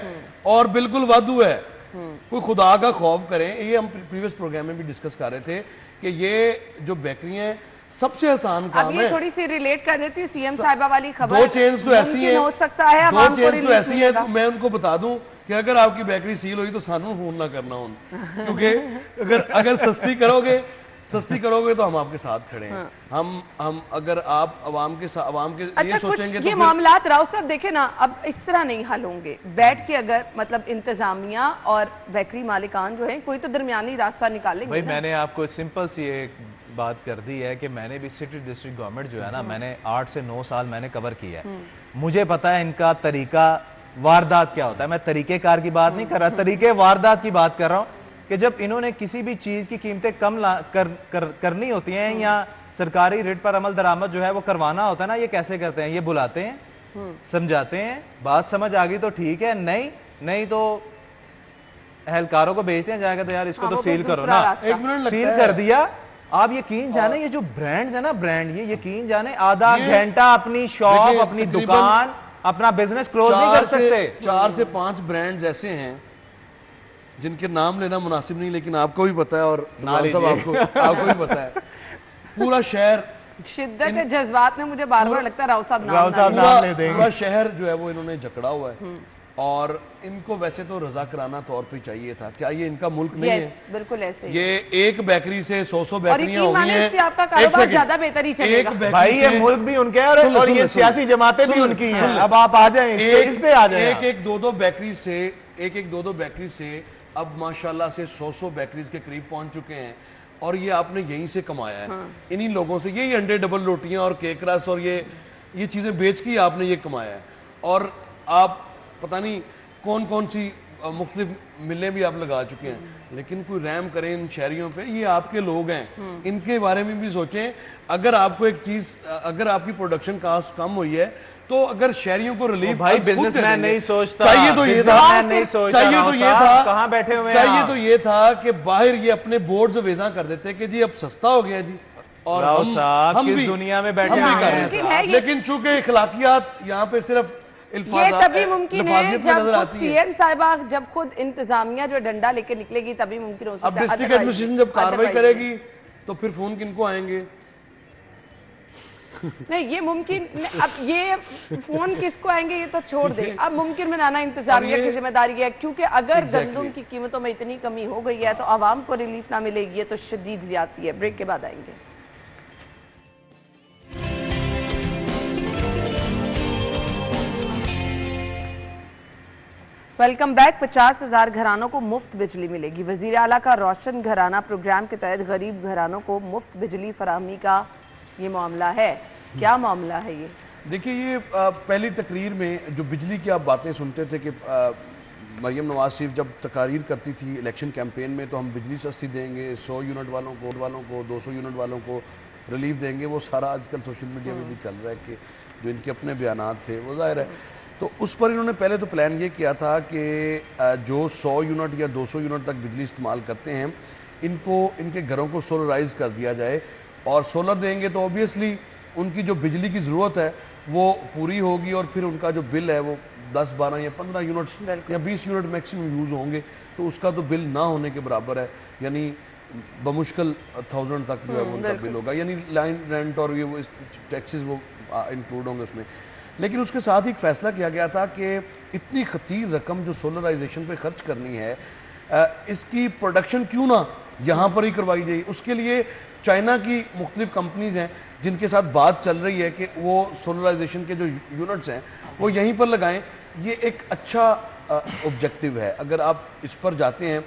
Speaker 2: और बिल्कुल वादू है। कोई खुदा का खौफ करें, ये हम प्रीवियस प्रोग्राम में भी डिस्कस कर रहे थे कि ये जो बेकरी हैं सबसे आसान काम है।
Speaker 1: थोड़ी सी रिलेट कर देती हूँ सीएम साहिबा वाली खबर,
Speaker 2: 2 चेन्स तो ऐसी हैं,
Speaker 1: हो सकता है
Speaker 2: 2 चेन्स तो ऐसी हैं, तो मैं उनको बता दूं कि अगर आपकी बेकरी सील हुई तो सानू फोन ना करना उन, क्योंकि अगर सस्ती करोगे तो हम आपके साथ खड़े हैं। हम अगर आप अवाम के ये सोचेंगे तो
Speaker 1: ये मामलात राव साहब देखे ना, अब इस तरह नहीं हल होंगे। बैठ के अगर मतलब इंतजामिया और बेकरी मालिकान जो है कोई तो दरमियानी रास्ता निकालेंगे।
Speaker 3: भाई मैंने आपको सिंपल सी एक बात कर दी है कि मैंने भी सिटी डिस्ट्रिक्ट गवर्नमेंट जो है ना, मैंने 8 से 9 साल मैंने कवर किया है। मुझे पता है इनका तरीका वारदात क्या होता है। मैं तरीकेकार की बात नहीं कर रहा, तरीके वारदात की बात कर रहा हूँ कि जब इन्होंने किसी भी चीज़ की कीमतें कम करनी होती हैं या सरकारी रेट पर अमल दरामद जो है वो करवाना होता है ना, ये कैसे करते हैं, ये बुलाते हैं, समझाते हैं, बात समझ आ गई तो ठीक है, नहीं तो एहलकारों को भेजते हैं, जाएगा तो यार इसको तो सील करो ना। सील कर दिया, आप यकीन जाने ये जो ब्रांड्स है ना, ब्रांड ये यकीन जाने आधा घंटा अपनी शॉप, अपनी दुकान, अपना बिजनेस क्लोज नहीं कर सकते।
Speaker 2: 4 से 5 ब्रांड्स ऐसे हैं जिनके नाम लेना मुनासिब नहीं, लेकिन आपको भी पता है और साहब आपको भी पता है, पूरा शहर
Speaker 1: शिद्दत जज्बात में मुझे बार बार लगता है राव साहब
Speaker 2: नाम ले देंगे। पूरा शहर जो है वो इन्होंने जकड़ा हुआ है। और इनको वैसे तो रजाकराना तौर पे चाहिए था। क्या ये इनका मुल्क नहीं है?
Speaker 1: बिल्कुल ऐसे ही।
Speaker 2: ये एक बेकरी से 100
Speaker 1: और
Speaker 2: बेकरियां हो
Speaker 1: यकीन
Speaker 2: गई
Speaker 1: माने
Speaker 2: हैं।
Speaker 1: इससे आपका
Speaker 2: एक
Speaker 1: कारोबार
Speaker 2: सेकंड।
Speaker 1: ज्यादा बेहतर ही चलेगा।
Speaker 2: एक बेकरी
Speaker 3: भाई ये
Speaker 2: से-
Speaker 3: मुल्क भी उनके हैं और
Speaker 2: सुन ले,
Speaker 3: और
Speaker 2: सुन
Speaker 3: ये
Speaker 2: ले,
Speaker 3: सियासी जमातें भी
Speaker 2: सुन ले,
Speaker 3: उनकी
Speaker 2: सुन
Speaker 3: हैं।
Speaker 2: ले।
Speaker 3: अब आप आ जाएं इस पे आ जाएं।
Speaker 2: एक एक दो बेकरी से दो बेकरी से अब माशाल्लाह से 100 बेकरीज के करीब पहुंच चुके हैं और ये आपने यहीं से कमाया है। इन्हीं लोगों से यही अंडे डबल रोटियां और केक रस और ये चीजें बेच के आपने ये कमाया है। और आप पता नहीं कौन कौन सी मुख्तलिफ मिलें भी आप लगा चुके हैं, लेकिन कोई रहम करें इन शहरियों पे। ये आपके लोग हैं, इनके बारे में भी सोचें। अगर आपको एक चीज, अगर आपकी प्रोडक्शन कास्ट कम हुई है तो अगर शहरियों को रिलीफ
Speaker 3: भाई बिजनेसमैन नहीं सोचता,
Speaker 2: चाहिए तो ये था,
Speaker 3: बिजनेसमैन नहीं सोचता,
Speaker 2: चाहिए तो ये
Speaker 3: राव
Speaker 2: था,
Speaker 3: साहब कहाँ बैठे हुए हैं
Speaker 2: चाहिए
Speaker 3: आप?
Speaker 2: तो ये था कि बाहर ये अपने बोर्ड वेजा कर देते कि जी अब सस्ता हो गया जी, और
Speaker 3: राव साहब
Speaker 2: हम
Speaker 3: किस
Speaker 2: भी
Speaker 3: दुनिया में बैठे
Speaker 2: हम भी
Speaker 3: हुए
Speaker 2: कर
Speaker 3: हैं
Speaker 2: रहे
Speaker 1: साहब?
Speaker 2: हैं।
Speaker 1: ये-
Speaker 2: लेकिन चूंकि इखलाकियात यहाँ पे सिर्फ
Speaker 1: ये तभी मुमकिन है
Speaker 2: लफाजियत में नजर
Speaker 1: जब
Speaker 2: आती है।
Speaker 1: सीएम साहिबा, जब खुद इंतजामिया जो डंडा लेके निकलेगी तभी मुमकिन हो सकता
Speaker 2: अब
Speaker 1: है।
Speaker 2: डिस्ट्रिक्ट
Speaker 1: Otherwise-
Speaker 2: एडमिनिस्ट्रेशन जब कार्रवाई
Speaker 1: otherwise
Speaker 2: करेगी तो फिर फोन किनको आएंगे?
Speaker 1: नहीं, ये मुमकिन नहीं, अब ये फोन किसको आएंगे ये तो छोड़ दे। अब मुमकिन बनाना इंतजामिया
Speaker 2: और ये-
Speaker 1: की जिम्मेदारी है, क्योंकि अगर
Speaker 2: Exactly.
Speaker 1: गंदम की कीमतों में इतनी कमी हो गई है तो आवाम को रिलीफ ना मिलेगी, ये तो शदीद ज्यादती है। ब्रेक के बाद आएंगे। Welcome back. 50,000 घरानों को मुफ्त बिजली मिलेगी। वजीर आला का रोशन घराना प्रोग्राम के तहत गरीब घरानों को मुफ्त बिजली फराहमी का ये मामला है। क्या मामला है ये?
Speaker 2: देखिए, ये पहली तकरीर में जो बिजली की आप बातें सुनते थे कि मरियम नवाज शरीफ जब तकारीर करती थी इलेक्शन कैंपेन में, तो हम बिजली सस्ती देंगे, 100 यूनिट वालों को 200 यूनिट वालों को रिलीफ देंगे, वो सारा आजकल सोशल मीडिया में भी चल रहा है कि जो इनके अपने बयानात थे वो जाहिर है। तो उस पर इन्होंने पहले तो प्लान ये किया था कि जो 100 यूनिट या 200 यूनिट तक बिजली इस्तेमाल करते हैं इनको, इनके घरों को सोलराइज कर दिया जाए, और सोलर देंगे तो ऑब्वियसली उनकी जो बिजली की ज़रूरत है वो पूरी होगी, और फिर उनका जो बिल है वो 10, 12 या 15 यूनिट्स या 20 यूनिट मैक्सिमम यूज़ होंगे, तो उसका तो बिल ना होने के बराबर है। यानी बमुश्किल 1000 तक जो है वो उनका बिल होगा, यानी लाइन रेंट और ये वो टैक्सेस वो इंक्लूड होंगे उसमें। लेकिन उसके साथ ही एक फैसला किया गया था कि इतनी खतीर रकम जो सोलराइजेशन पे खर्च करनी है, इसकी प्रोडक्शन क्यों ना यहाँ पर ही करवाई जाए। उसके लिए चाइना की मुख्तलिफ कंपनीज हैं जिनके साथ बात चल रही है कि वो सोलराइजेशन के जो यूनिट्स हैं वो यहीं पर लगाएं। ये एक अच्छा ऑब्जेक्टिव है। अगर आप इस पर जाते हैं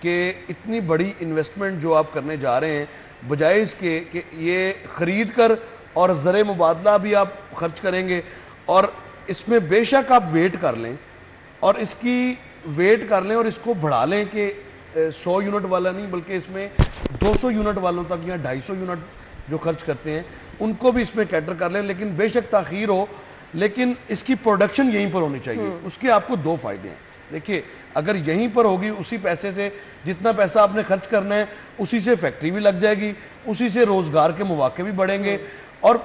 Speaker 2: कि इतनी बड़ी इन्वेस्टमेंट जो आप करने जा रहे हैं, बजाय इसके कि ये ख़रीद कर और ज़र मुबादला भी आप खर्च करेंगे, और इसमें बेशक आप वेट कर लें और इसकी वेट कर लें और इसको बढ़ा लें कि 100 यूनिट वाला नहीं बल्कि इसमें 200 यूनिट वालों तक या 250 यूनिट जो खर्च करते हैं उनको भी इसमें कैटर कर लें, लेकिन बेशक ताख़ीर हो, लेकिन इसकी प्रोडक्शन यहीं पर होनी चाहिए। उसके आपको दो फ़ायदे हैं। देखिए, अगर यहीं पर होगी, उसी पैसे से जितना पैसा आपने खर्च करना है उसी से फैक्ट्री भी लग जाएगी, उसी से रोज़गार के मौके भी बढ़ेंगे, और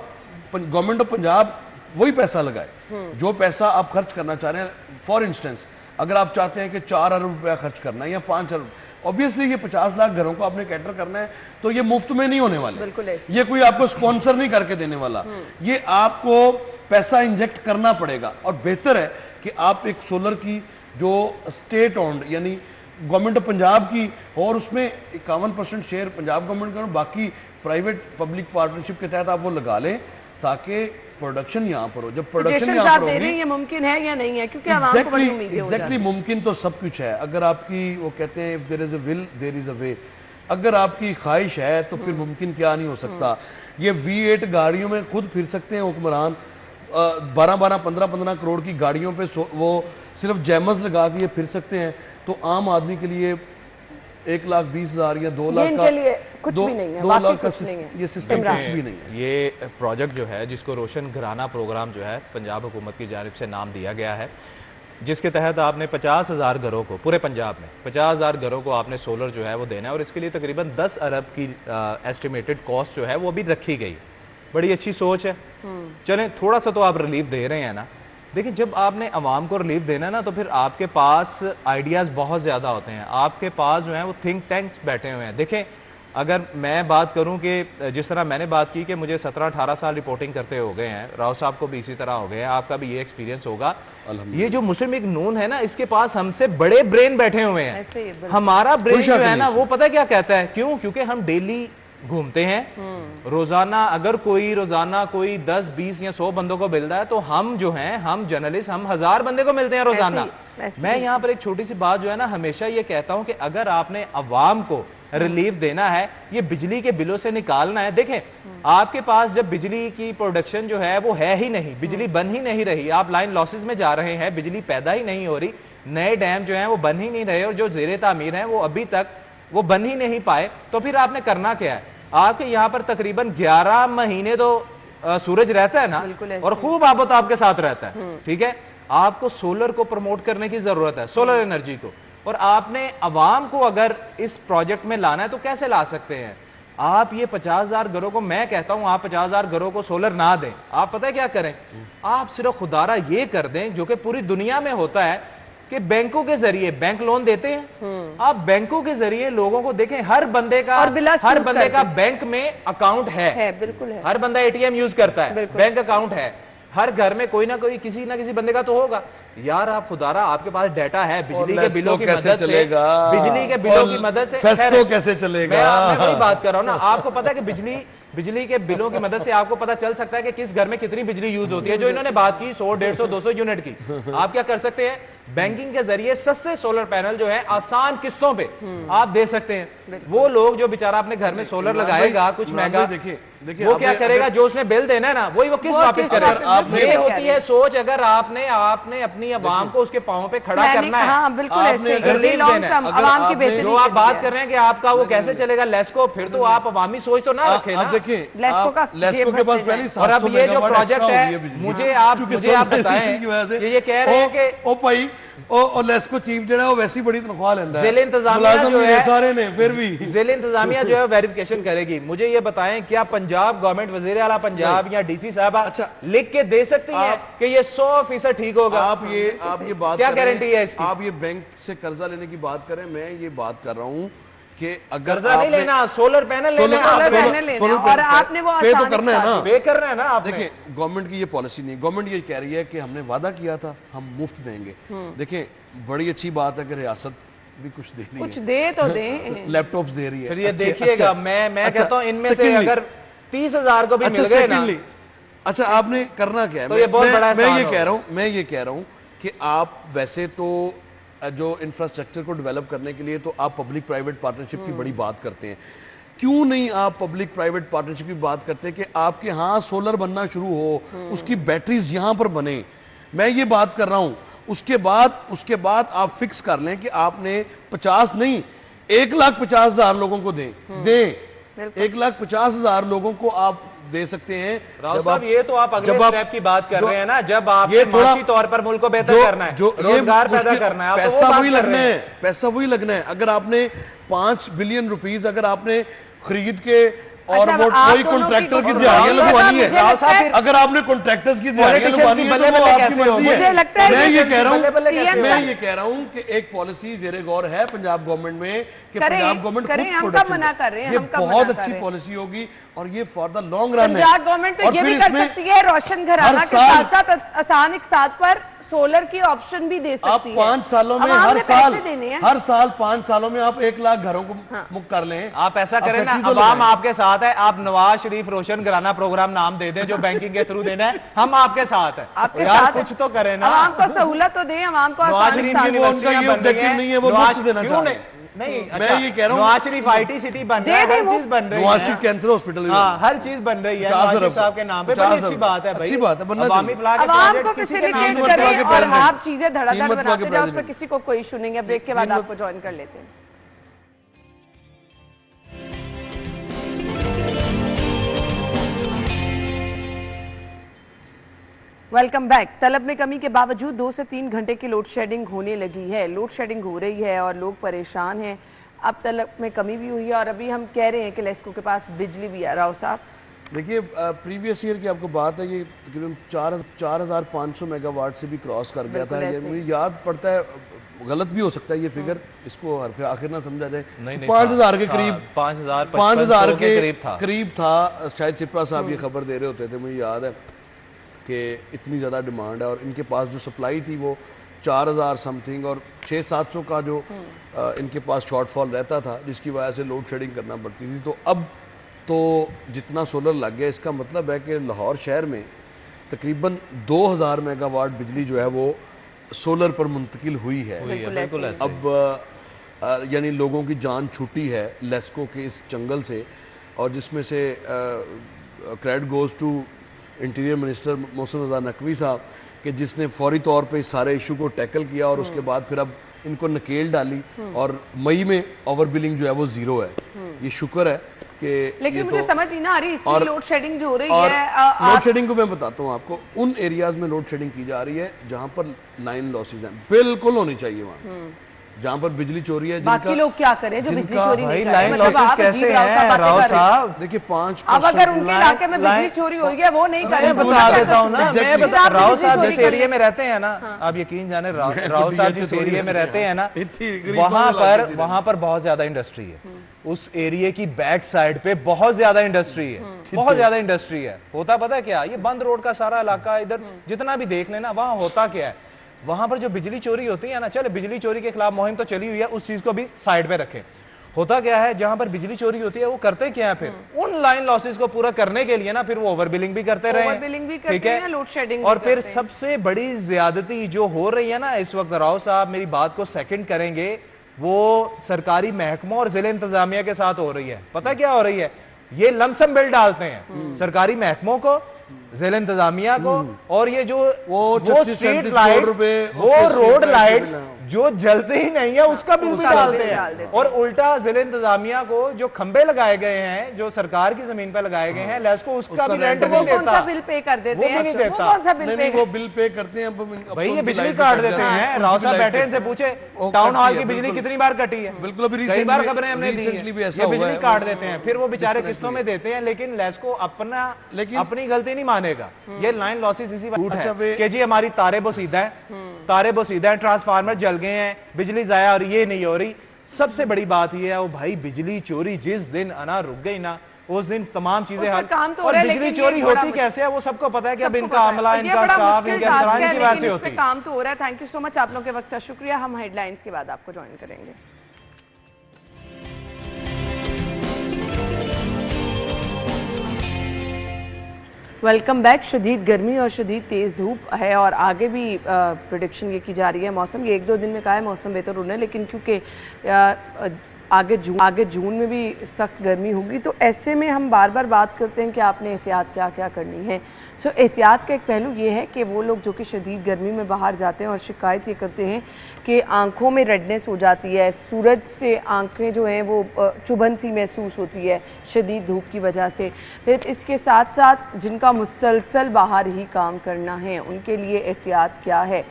Speaker 2: गवर्नमेंट ऑफ पंजाब वही पैसा लगाए जो पैसा आप खर्च करना चाह रहे हैं। फॉर इंस्टेंस, अगर आप चाहते हैं कि 4 अरब रुपया खर्च करना है या 5 अरब, ऑब्वियसली ये 50 लाख घरों को आपने कैटर करना है, तो ये मुफ्त में नहीं होने वाले।
Speaker 1: बिल्कुल ऐसे।
Speaker 2: ये कोई आपको स्पॉन्सर नहीं करके देने वाला, ये आपको पैसा इंजेक्ट करना पड़ेगा। और बेहतर है कि आप एक सोलर की जो स्टेट ओन्ड यानी गवर्नमेंट ऑफ पंजाब की, और उसमें 51% शेयर पंजाब गवर्नमेंट का, बाकी प्राइवेट पब्लिक पार्टनरशिप के तहत आप वो लगा लें ताकि प्रोडक्शन यहाँ पर हो। जब प्रोडक्शन यहाँ पर होगी,
Speaker 1: ये मुमकिन है या नहीं है? क्योंकि आवाम को बड़ी उम्मीदें हो जाती हैं।
Speaker 2: मुमकिन तो सब कुछ है। अगर आपकी, वो कहते हैं if there is a will there is a way, अगर आपकी ख्वाहिश है तो फिर मुमकिन क्या नहीं हो सकता। ये V8 गाड़ियों में खुद फिर सकते हैं हुक्मरान, 12-12, 15-15 करोड़ की गाड़ियों पे वो सिर्फ जैमस लगा के ये फिर सकते हैं। तो आम आदमी के लिए 1,20,000 या 2 लाख का
Speaker 1: कुछ भी नहीं है,
Speaker 2: 2
Speaker 1: वाकई
Speaker 2: लाख का
Speaker 1: कुछ नहीं है।
Speaker 2: ये सिस्टम कुछ भी नहीं है।
Speaker 3: ये प्रोजेक्ट जो है, जिसको रोशन घराना प्रोग्राम जो है पंजाब हुकूमत की जानिब से नाम दिया गया है, जिसके तहत आपने 50,000 घरों को, पूरे पंजाब में 50,000 घरों को आपने सोलर जो है वो देना है, और इसके लिए तकरीबन 10 अरब की एस्टिमेटेड कॉस्ट जो है वो भी रखी गई। बड़ी अच्छी सोच है। चलें, थोड़ा सा तो आप रिलीफ दे रहे हैं ना। देखिए, जब आपने अवाम को रिलीफ देना है ना, तो फिर आपके पास आइडियाज़ बहुत ज़्यादा होते हैं। आपके पास जो है वो थिंक टैंक्स बैठे हुए हैं। देखें, अगर मैं बात करूं कि जिस तरह मैंने बात की कि मुझे 17-18 साल रिपोर्टिंग करते हो गए हैं, राव साहब को भी इसी तरह हो गए हैं, आपका भी ये एक्सपीरियंस होगा। ये जो मुस्लिम लीग नून है ना, इसके पास हमसे बड़े ब्रेन बैठे हुए हैं। हमारा ब्रेन जो है ना, वो पता है क्या कहता है? क्यों? क्योंकि हम डेली घूमते हैं रोजाना। अगर कोई रोजाना कोई 10, 20 या 100 बंदों को मिलता है, तो हम जो हैं, हम जर्नलिस्ट, हम 1000 बंदे को मिलते हैं रोजाना। मैं यहाँ पर एक छोटी सी बात जो है ना, हमेशा ये कहता हूं कि अगर आपने अवाम को रिलीफ देना है, ये बिजली के बिलों से निकालना है। देखें, आपके पास जब बिजली की प्रोडक्शन जो है वो है ही नहीं, बिजली बन ही नहीं रही, आप लाइन लॉसेस में जा रहे हैं, बिजली पैदा ही नहीं हो रही, नए डैम जो हैं वो बन ही नहीं रहे, और जो जेरे तामीर हैं वो अभी तक वो बन ही नहीं पाए, तो फिर आपने करना क्या है? आपके यहाँ पर तकरीबन 11 महीने तो सूरज रहता है ना, और खूब आबोताब के साथ रहता है, ठीक है। आपको सोलर को प्रमोट करने की जरूरत है, सोलर एनर्जी को, और आपने अवाम को अगर इस प्रोजेक्ट में लाना है तो कैसे ला सकते हैं आप? ये 50,000 घरों को, मैं कहता हूं आप 50,000 घरों को सोलर ना दें, आप पता है क्या करें? आप सिर्फ खुदारा ये कर दें जो कि पूरी दुनिया में होता है कि बैंकों के जरिए, बैंक लोन देते हैं, आप बैंकों के जरिए लोगों को देखें, हर बंदे का बैंक में अकाउंट है, बिल्कुल है, हर बंदा एटीएम यूज करता है, बैंक अकाउंट है, हर घर में कोई ना कोई किसी ना किसी बंदे का तो होगा। यार आप खुदारा, आपके पास डाटा है, बिजली के बिलों की मदद से, बिजली के बिलों की मदद से
Speaker 2: फेस्को कैसे चलेगा?
Speaker 3: मैं वही बात कर रहा हूं ना, आपको पता है कि बिजली के बिलों की मदद से आपको पता चल सकता है कि किस घर में कितनी बिजली यूज होती है। जो इन्होंने बात की 100, 150, 200 यूनिट की, आप क्या कर सकते हैं? बैंकिंग के जरिए सस्ते सोलर पैनल जो है आसान किस्तों पे आप दे सकते हैं। वो लोग जो बेचारा अपने घर में सोलर लगाएगा कुछ महंगा, वो क्या करेगा? जो उसने बिल देना है ना, वही वो किस्त वापस करेगा। ये होती है सोच। अगर आपने अपनी आवाम को उसके पांव पे खड़ा करना है,
Speaker 1: हाँ, बिल्कुल ऐसे
Speaker 3: जो आप बात कर रहे हैं कि आपका वो कैसे चलेगा लेस्को, फिर तो आप अवामी सोच तो ना रखें ना।
Speaker 2: देखिए, लेस्को के पास पहले 700
Speaker 3: और अब ये जो प्रोजेक्ट है, मुझे आप बताएं, ये कह रहे हैं कि
Speaker 2: ओ भाई और लेस्को चीफ जो है वो वैसी बड़ी तनख्वाह लेता है,
Speaker 3: ज़िल इंतजामिया जो है,
Speaker 2: सारे ने फिर भी
Speaker 3: ज़िल इंतजामिया जो है वेरिफिकेशन करेगी। मुझे ये बताएं, क्या पंजाब गवर्नमेंट, वज़ीर आला पंजाब या डीसी साहबा लिख के दे सकती है कि ये 100% ठीक होगा?
Speaker 2: आप ये बात
Speaker 3: क्या गारंटी है इसकी?
Speaker 2: आप ये बैंक से कर्जा लेने की बात करें, मैं ये बात कर रहा हूँ कि अगर
Speaker 3: कर्जा नहीं लेना, सोलर पैनल लेना,
Speaker 1: और आपने वो
Speaker 2: पे तो करना है ना,
Speaker 3: पे करना है ना। आप
Speaker 2: देखिए, गवर्नमेंट की ये पॉलिसी नहीं, गवर्नमेंट ये कह रही है कि हमने वादा किया था हम मुफ्त देंगे। देखिए, बड़ी अच्छी बात है कि रियासत भी कुछ दे रही है,
Speaker 1: कुछ दे तो दे,
Speaker 2: लैपटॉप्स दे रही है।
Speaker 3: फिर ये देखिएगा, मैं कहता हूं इनमें से अगर 30,000 को भी मिल गए ना,
Speaker 2: अच्छा आपने करना क्या है?
Speaker 3: तो ये बहुत बड़ा
Speaker 2: मैं ये कह रहा हूं कि आप वैसे तो जो इंफ्रास्ट्रक्चर को डेवलप करने के लिए तो आप पब्लिक प्राइवेट पार्टनरशिप की बड़ी बात करते हैं, क्यों नहीं आप पब्लिक प्राइवेट पार्टनरशिप की बात करते हैं कि आपके यहाँ सोलर बनना शुरू हो, उसकी बैटरीज यहाँ पर बने? मैं ये बात कर रहा हूँ। उसके बाद आप फिक्स कर लें कि आपने 50 नहीं 1,50,000 लोगों को दें 1,50,000 लोगों को आप दे सकते हैं।
Speaker 3: राव साहब, ये तो आप अगले स्टेप की बात कर रहे हैं ना, जब आप माशी तौर पर मुल्क को बेहतर करना है, रोजगार पैदा करना है,
Speaker 2: पैसा वही लगना है। अगर आपने 5 बिलियन रुपीस अगर आपने खरीद के और वो कोई कॉन्ट्रैक्टर की दिहाड़ियां लगवानी है, अगर आपने कॉन्ट्रैक्टर्स की दिहाड़ियां लगवानी है तो वो आपकी मर्जी है। मैं ये कह रहा हूं कि एक पॉलिसी ज़ेरे गौर है पंजाब गवर्नमेंट में कि पंजाब गवर्नमेंट खुद प्रोडक्शन, ये बहुत अच्छी पॉलिसी होगी और ये फॉर द लॉन्ग रन है।
Speaker 1: पंजाब गवर्नमेंट तो ये भी कर सकती है, रोशन घराना के साथ साथ आसान एक साथ पर सोलर की ऑप्शन भी दे सकती है।
Speaker 2: आप 5 सालों में हर साल 5 सालों में आप 1 लाख घरों को मुक्त कर लें।
Speaker 3: आप ऐसा करें ना, अवाम आपके साथ है, आप नवाज शरीफ रोशन घराना प्रोग्राम नाम दे दें जो बैंकिंग के थ्रू देना है, हम आपके साथ है। यार कुछ तो करें ना,
Speaker 1: अवाम को सहूलत तो दें, अवाम को।
Speaker 3: नवाज शरीफ
Speaker 2: उनका ये ऑब्जेक्टिव नहीं है, वो मुफ्त देना चाह रहे हैं।
Speaker 3: नहीं,
Speaker 2: मैं ये कह रहा हूँ
Speaker 3: नवाज शरीफ IT सिटी बन रहा है, हर चीज बन रही है,
Speaker 2: नवाज शरीफ कैंसर हॉस्पिटल,
Speaker 3: हर चीज बन रही है नवाज शरीफ साहब के नाम पे। बड़ी अच्छी बात है भाई,
Speaker 2: अच्छी बात है, बनना चाहिए।
Speaker 1: अवाम को फैसिलिटेट करें और आप चीजें धड़ाधड़ बनाते जाओ, उसमें किसी को कोई इशू नहीं है। ब्रेक के बाद आपको ज्वाइन कर लेते हैं। Welcome back. तलब में कमी के बावजूद 2 से 3 घंटे की लोड शेडिंग होने लगी है। लोड शेडिंग हो रही है और लोग परेशान हैं। अब तलब में कमी भी हुई है और अभी हम कह रहे हैं कि लेस्को के पास बिजली भी है। राव साहब,
Speaker 2: देखिए प्रीवियस ईयर की आपको बात है, ये तकरीबन 4,500 मेगावाट से भी क्रॉस कर गया था। ये मुझे याद पड़ता है, गलत भी हो सकता है ये फिगर, इसको हरफ आखिर ना समझा जाए। 5,000 के करीब, 5,000 के करीब था शायद। सिप्रा साहब ये खबर दे रहे होते थे, मुझे याद है कि इतनी ज़्यादा डिमांड है और इनके पास जो सप्लाई थी वो 4,000 समथिंग और 600-700 का जो इनके पास शॉर्टफॉल रहता था, जिसकी वजह से लोड शेडिंग करना पड़ती थी। तो अब तो जितना सोलर लग गया, इसका मतलब है कि लाहौर शहर में तकरीबन 2,000 मेगावाट बिजली जो है वो सोलर पर मुंतकिल हुई है।
Speaker 3: बिल्कुल ऐसे।
Speaker 2: अब यानी लोगों की जान छूटी है लेस्को के इस जंगल से, और जिसमें से credit goes to interior minister Mohsin Raza Naqvi sahab कि जिसने फौरी तौर पे इस सारे इशू को टैकल किया और उसके बाद फिर अब इनको नकेल डाली और मई में ओवर बिलिंग जो है वो ज़ीरो है। ये शुक्र है कि
Speaker 1: लेकिन मुझे समझ नहीं ना आ रही इसकी लोड शेडिंग जो हो रही
Speaker 2: और
Speaker 1: है।
Speaker 2: लोड शेडिंग को मैं बताता हूँ आपको, उन एरियाज में लोड शेडिंग की जा रही है जहाँ पर लाइन लॉसेज हैं, बिल्कुल होनी चाहिए वहाँ जहाँ पर बिजली चोरी है।
Speaker 1: बाकी लोग क्या करें जो बिजली चोरी नहीं कर रहे?
Speaker 3: लाइन लॉसेज कैसे हैं राव साहब?
Speaker 2: देखिए 5%।
Speaker 1: अब अगर उनके इलाके में बिजली चोरी हो गई है वो नहीं कर रहे,
Speaker 3: बता देता हूँ ना मैं। राव साहब जिस एरिया में रहते हैं ना, आप यकीन जाने राव साहब जिस एरिया में रहते हैं ना, वहाँ पर बहुत ज्यादा इंडस्ट्री है। उस एरिया की बैक साइड पे बहुत ज्यादा इंडस्ट्री है, बहुत ज्यादा इंडस्ट्री है। होता पता है क्या, ये बंद रोड का सारा इलाका इधर जितना भी देख लेना, वहाँ होता क्या है, वहां पर जो बिजली चोरी होती है ना, चले बिजली चोरी के खिलाफ मुहिम तो चली हुई है, उस चीज को भी साइड पे रखें। होता क्या है, जहां पर बिजली चोरी होती है वो करते क्या है, फिर उन लाइन लॉसेस को पूरा करने के लिए ना फिर वो ओवर बिलिंग भी करते रहे, ठीक है,
Speaker 1: लोड शेडिंग।
Speaker 3: और फिर सबसे बड़ी ज्यादती जो हो रही है ना इस वक्त, राव साहब मेरी बात को सेकंड करेंगे, वो सरकारी महकमों और जिले इंतजामिया के साथ हो रही है। पता क्या हो रही है, ये लमसम बिल डालते हैं सरकारी महकमों को, जिला इंतजामिया को, और ये जो वो स्ट्रीट लाइट, वो रोड लाइट्स जो जलते ही नहीं है उसका बिल भी डालते हैं। और उल्टा जिला इंतजामिया को जो खंबे लगाए गए हैं, जो सरकार की जमीन पर लगाए गए हैं लेस्को, उसका भी रेंट नहीं देता,
Speaker 1: बिल पे कर देते हैं,
Speaker 3: वो भी नहीं देता।
Speaker 2: वो बिल पे करते हैं
Speaker 3: भाई, ये बिजली काट देते हैं। राव साहब बैठे इनसे पूछे टाउन हॉल की बिजली कितनी बार कटी है,
Speaker 2: बिल्कुल अभी
Speaker 3: कई बार खबरें हमने दी हैं, ये बिजली काट देते हैं, फिर वो बेचारे किस्तों में देते हैं, लेकिन लेस्को अपनी गलती नहीं मानेगा। ये लाइन लॉसेस इसी बात है कि जी हमारी तारे बोसीदा है, तारे बोसीदा है, ट्रांसफार्मर जल गए हैं, बिजली जाया और ये नहीं हो रही। सबसे बड़ी बात ये है, वो भाई बिजली चोरी जिस दिन अना रुक गई ना, उस दिन तमाम चीजें हल।
Speaker 1: तो
Speaker 3: और बिजली चोरी होती कैसे है वो सबको पता है कि अब इनका अमला, इनका स्टाफ, इनके अफसरान की वजह से होती है।
Speaker 1: काम तो हो रहा है। थैंक यू सो मच आप लोगों के वक्त का शुक्रिया। हम हेडलाइंस के बाद आपको ज्वाइन करेंगे। Welcome back. शदीद गर्मी और शदीद तेज़ धूप है और आगे भी प्रेडिक्शन ये की जा रही है मौसम, ये 1-2 दिन में कहा है मौसम बेहतर होना है, लेकिन क्योंकि आगे जून में भी सख्त गर्मी होगी, तो ऐसे में हम बार बार बात करते हैं कि आपने एहतियात क्या क्या करनी है। सो एहतियात का एक पहलू ये है कि वो लोग जो कि शदीद गर्मी में बाहर जाते हैं और शिकायत ये करते हैं कि आंखों में रेडनेस हो जाती है, सूरज से आंखें जो हैं वो चुभन सी महसूस होती है शदीद धूप की वजह से। फिर इसके साथ साथ जिनका मुसलसल बाहर ही काम करना है उनके लिए एहतियात क्या है।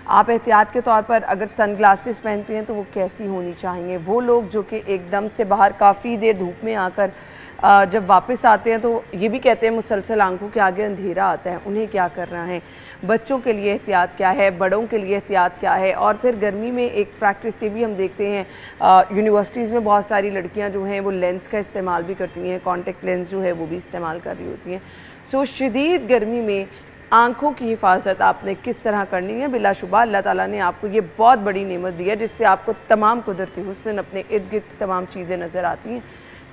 Speaker 1: आप एहतियात के तौर पर अगर सनग्लासेस पहनते हैं तो वो कैसी होनी चाहिए। वो लोग जो कि एकदम से बाहर काफ़ी देर धूप में आकर जब वापस आते हैं तो ये भी कहते हैं मुसलसल आंखों के आगे अंधेरा आता है, उन्हें क्या करना है। बच्चों के लिए एहतियात क्या है, बड़ों के लिए एहतियात क्या है। और फिर गर्मी में एक प्रैक्टिस ये भी हम देखते हैं, यूनिवर्सिटीज़ में बहुत सारी लड़कियां जो हैं वो लेंस का इस्तेमाल भी करती हैं, कॉन्टेक्ट लेंस जो है वो भी इस्तेमाल कर रही होती हैं। सो शदीद गर्मी में आंखों की हिफाजत आपने किस तरह करनी है। बिलाशुबा अल्लाह ताला ने आपको ये बहुत बड़ी नेमत दी है जिससे आपको तमाम कुदरती हुस्न, अपने इर्द गिर्द तमाम चीज़ें नज़र आती हैं।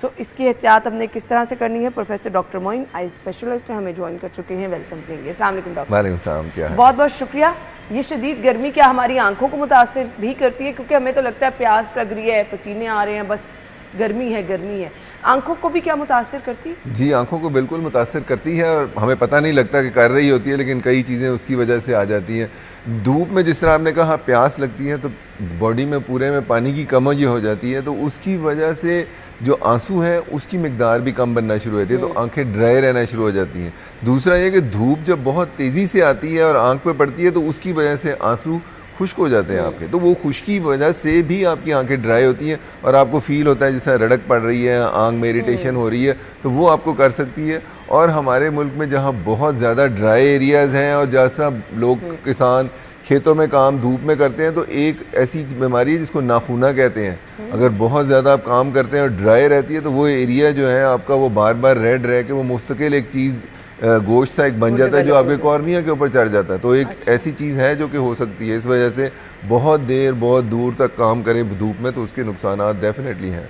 Speaker 1: सो इसकी एहतियात हमने किस तरह से करनी है, professor doctor Moin eye specialist हमें ज्वाइन कर चुके हैं। वेलकम करेंगे। अस्सलाम वालेकुम डॉक्टर।
Speaker 4: वालेकुम सलाम। क्या है?
Speaker 1: बहुत बहुत शुक्रिया। ये शदीद गर्मी क्या हमारी आंखों को मुतासिर भी करती है? क्योंकि हमें तो लगता है प्यास लग रही है, पसीने आ रहे हैं, बस गर्मी है, आंखों को भी क्या मुतासिर करती है?
Speaker 4: जी, आंखों को बिल्कुल मुतासिर करती है और हमें पता नहीं लगता कि कर रही होती है, लेकिन कई चीज़ें उसकी वजह से आ जाती हैं। धूप में जिस तरह आपने कहा प्यास लगती है तो बॉडी में पूरे में पानी की कमी हो जाती है, तो उसकी वजह से जो आंसू हैं उसकी मिकदार भी कम बनना शुरू होती है, तो आंखें ड्राई रहना शुरू हो जाती हैं। दूसरा ये कि धूप जब बहुत तेज़ी से आती है और आंख पे पड़ती है तो उसकी वजह से आंसू खुश्क हो जाते हैं आपके, तो वो खुश्की वजह से भी आपकी आंखें ड्राई होती हैं और आपको फील होता है जैसे रड़क पड़ रही है, आंख में इरिटेशन हो रही है, तो वो आपको कर सकती है। और हमारे मुल्क में जहाँ बहुत ज़्यादा ड्राई एरियाज़ हैं और जैसा लोग किसान खेतों में काम धूप में करते हैं, तो एक ऐसी बीमारी है जिसको नाखूना कहते हैं। अगर बहुत ज़्यादा आप काम करते हैं और ड्राई रहती है तो वो एरिया जो है आपका वो बार बार रेड रह के वो मुस्तकिल एक चीज़ गोश्त सा एक बन जाता है जो आपके कॉर्निया के ऊपर चढ़ जाता है। तो एक ऐसी चीज़ है जो कि हो सकती है। इस वजह से बहुत देर बहुत दूर तक काम करें धूप में तो उसके नुकसानात डेफिनेटली हैं।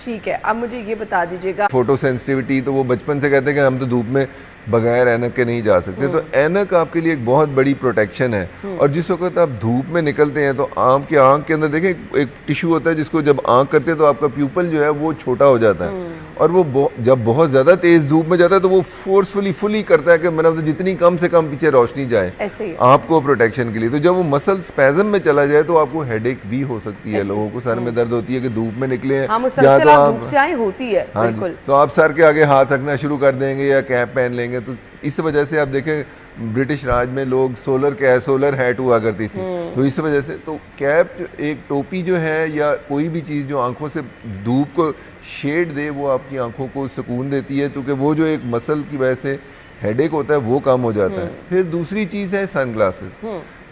Speaker 1: ठीक है, अब मुझे ये बता दीजिएगा,
Speaker 4: फोटो सेंसिटिविटी, तो वो बचपन से कहते हैं कि हम तो धूप में बगैर ऐनक के नहीं जा सकते, तो ऐनक आपके लिए एक बहुत बड़ी प्रोटेक्शन है। और जिस वक्त आप धूप में निकलते हैं तो आपकी आंख के अंदर देखें एक टिश्यू होता है जिसको जब आंख करते हैं तो आपका प्यूपल जो है वो छोटा हो जाता है, और वो जब बहुत ज़्यादा तेज़ धूप में जाता है तो वो फोर्सफुली फुली करता है कि मतलब जितनी कम से कम पीछे रोशनी जाए आपको प्रोटेक्शन के लिए। तो जब वो मसल स्पैज़म में चला जाए तो आपको हेडेक भी हो सकती है, लोगों को सर में दर्द होती है कि धूप में निकले हैं या तो आप
Speaker 1: होती है।
Speaker 4: हाँ जी, तो आप सर के आगे हाथ रखना शुरू कर देंगे या कैप पहन लेंगे। तो इस वजह से आप देखें ब्रिटिश राज में लोग सोलर हैट हुआ करती थी, तो इस वजह से तो कैप एक टोपी जो है या कोई भी चीज़ जो आंखों से धूप को शेड दे वो आपकी आंखों को सुकून देती है, क्योंकि वो जो एक मसल की वजह से हेडेक होता है वो कम हो जाता है। फिर दूसरी चीज़ है सनग्लासेस।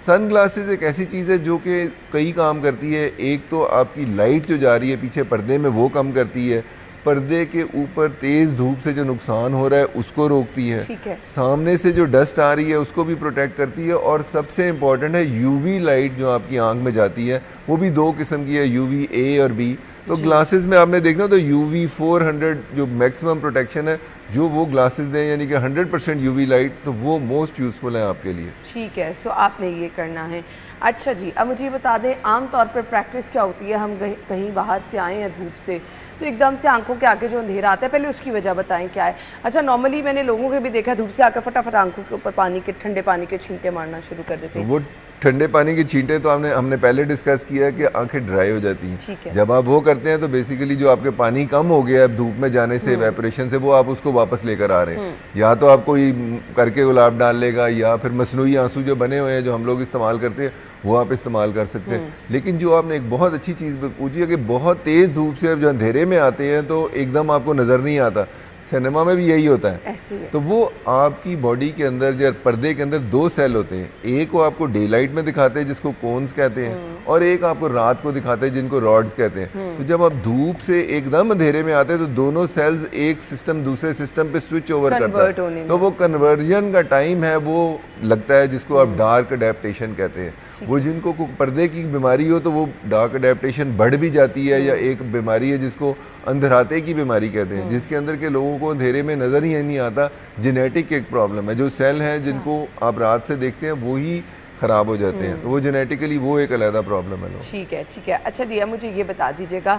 Speaker 4: सनग्लासेस एक ऐसी चीज़ है जो कि कई काम करती है। एक तो आपकी लाइट जो जा रही है पीछे पर्दे में वो कम करती है, पर्दे के ऊपर तेज़ धूप से जो नुकसान हो रहा है उसको रोकती है, सामने से जो डस्ट आ रही है उसको भी प्रोटेक्ट करती है, और सबसे इम्पॉर्टेंट है यूवी लाइट जो आपकी आंख में जाती है वो भी दो किस्म की है, यूवी ए और बी। तो ग्लासेस में आपने देखना तो यूवी 400 जो मैक्सिमम प्रोटेक्शन है जो वो ग्लासेस दें, यानी कि 100% यूवी लाइट, तो वो मोस्ट यूज़फुल है आपके लिए।
Speaker 1: ठीक है, सो आपने ये करना है। अच्छा जी, अब मुझे ये बता दें आमतौर पर प्रैक्टिस क्या होती है, हम कहीं बाहर से आए हैं धूप से तो एकदम से आंखों के आगे जो अंधेरा आता है, पहले उसकी वजह बताएं क्या है। अच्छा, नॉर्मली मैंने लोगों के भी देखा धूप से आकर फटाफट आंखों के ऊपर ठंडे पानी के छींटे मारना शुरू कर देते हैं।
Speaker 4: वो ठंडे पानी के छींटे तो हमने पहले डिस्कस किया कि आंखें ड्राई हो जाती हैं। जब आप वो करते हैं तो बेसिकली जो आपके पानी कम हो गया है धूप में जाने से, इवेपोरेशन से, वो आप उसको वापस लेकर आ रहे हैं। या तो आपको ये करके गुलाब डाल लेगा या फिर मसनूई आंसू जो बने हुए हैं जो हम लोग इस्तेमाल करते हैं वो आप इस्तेमाल कर सकते हैं। लेकिन जो आपने एक बहुत अच्छी चीज़ पूछी है कि बहुत तेज़ धूप से जो अंधेरे में आते हैं तो एकदम आपको नज़र नहीं आता, सिनेमा में भी यही होता है। तो वो आपकी बॉडी के अंदर जो पर्दे के अंदर दो सेल होते हैं, एक वो आपको डे लाइट में दिखाते हैं जिसको कोन्स कहते हैं, और एक आपको रात को दिखाते हैं जिनको रॉड्स कहते हैं। तो जब आप धूप से एकदम अंधेरे में आते हैं तो दोनों सेल्स एक सिस्टम दूसरे सिस्टम पे स्विच ओवर करता है, तो वो कन्वर्जन का टाइम है वो लगता है, जिसको आप डार्क अडेप्टेशन कहते हैं। वो जिनको पर्दे की बीमारी हो तो वो डार्क अडेप्टेशन बढ़ भी जाती है, या एक बीमारी है जिसको अंधराते की बीमारी कहते हैं, जिसके अंदर के लोगों को अंधेरे में नज़र ही नहीं आता। जेनेटिक एक प्रॉब्लम है, जो सेल हैं जिनको आप रात से देखते हैं वो ही ख़राब हो जाते हैं, तो वो जेनेटिकली वो एक अलग प्रॉब्लम है।
Speaker 1: ठीक है, ठीक है। अच्छा दिया, मुझे ये बता दीजिएगा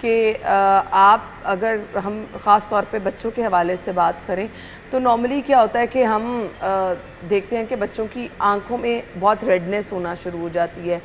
Speaker 1: कि आप अगर हम ख़ास तौर पे बच्चों के हवाले से बात करें तो नॉर्मली क्या होता है कि हम देखते हैं कि बच्चों की आंखों में बहुत रेडनेस होना शुरू हो जाती है,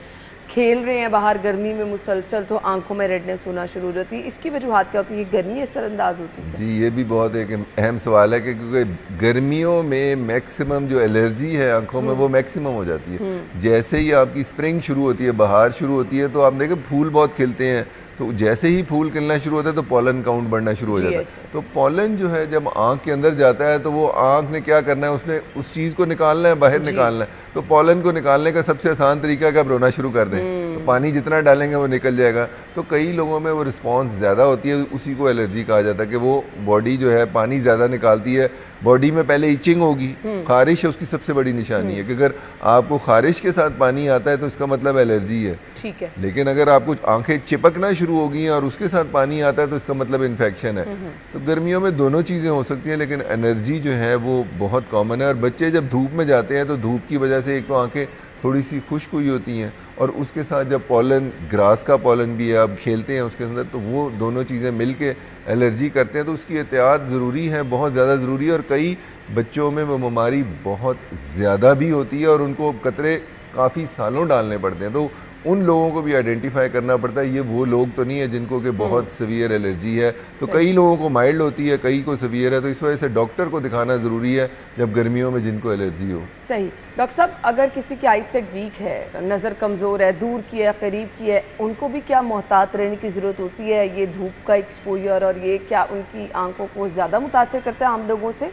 Speaker 1: खेल रहे हैं बाहर गर्मी में मुसलसल तो आंखों में रेडनेस होना शुरू हो जाती है। इसकी वजूहत क्या होती है? गर्मी असरअंदाज होती है?
Speaker 4: जी, ये भी बहुत एक अहम सवाल है कि क्योंकि गर्मियों में मैक्सिमम जो एलर्जी है आंखों में वो मैक्सिमम हो जाती है। जैसे ही आपकी स्प्रिंग शुरू होती है, बहार शुरू होती है, तो आप देखें फूल बहुत खिलते हैं, तो जैसे ही फूल खिलना शुरू होता है तो पॉलन काउंट बढ़ना शुरू हो जाता है। तो पॉलन जो है जब आंख के अंदर जाता है तो वो आंख ने क्या करना है, उसने उस चीज़ को निकालना है, बाहर निकालना है। तो पॉलन को निकालने का सबसे आसान तरीका है आप रोना शुरू कर दें, तो पानी जितना डालेंगे वो निकल जाएगा। तो कई लोगों में वो रिस्पॉन्स ज़्यादा होती है, उसी को एलर्जी कहा जाता है कि वो बॉडी जो है पानी ज़्यादा निकालती है, बॉडी में पहले इचिंग होगी, खारिश है उसकी सबसे बड़ी निशानी है कि अगर आपको खारिश के साथ पानी आता है तो इसका मतलब एलर्जी है।
Speaker 1: ठीक है।
Speaker 4: लेकिन अगर आपको आंखें चिपकना शुरू हो गई हैं और उसके साथ पानी आता है तो इसका मतलब इन्फेक्शन है। तो गर्मियों में दोनों चीज़ें हो सकती हैं, लेकिन एनर्जी जो है वो बहुत कॉमन है। और बच्चे जब धूप में जाते हैं तो धूप की वजह से एक तो आंखें थोड़ी सी खुश्क हुई होती हैं, और उसके साथ जब पॉलन, ग्रास का पॉलन भी है, आप खेलते हैं उसके अंदर, तो वो दोनों चीज़ें मिल के एलर्जी करते हैं। तो उसकी एहतियात ज़रूरी है, बहुत ज़्यादा ज़रूरी है। और कई बच्चों में वो बीमारी बहुत ज़्यादा भी होती है और उनको कतरे काफ़ी सालों डालने पड़ते हैं। तो उन लोगों को भी आइडेंटिफाई करना पड़ता है, ये वो लोग तो नहीं है जिनको कि बहुत सीवियर एलर्जी है। तो कई लोगों को माइल्ड होती है, कई को सीवियर है, तो इस वजह से डॉक्टर को दिखाना ज़रूरी है जब गर्मियों में जिनको एलर्जी हो।
Speaker 1: सही। डॉक्टर साहब, अगर किसी की आईसाइट वीक है, नज़र कमज़ोर है, दूर की है, करीब की है, उनको भी क्या मोहतात रहने की ज़रूरत होती है? ये धूप का एक्सपोजर और ये क्या उनकी आंखों को ज़्यादा मुतासिर करता है आम लोगों से?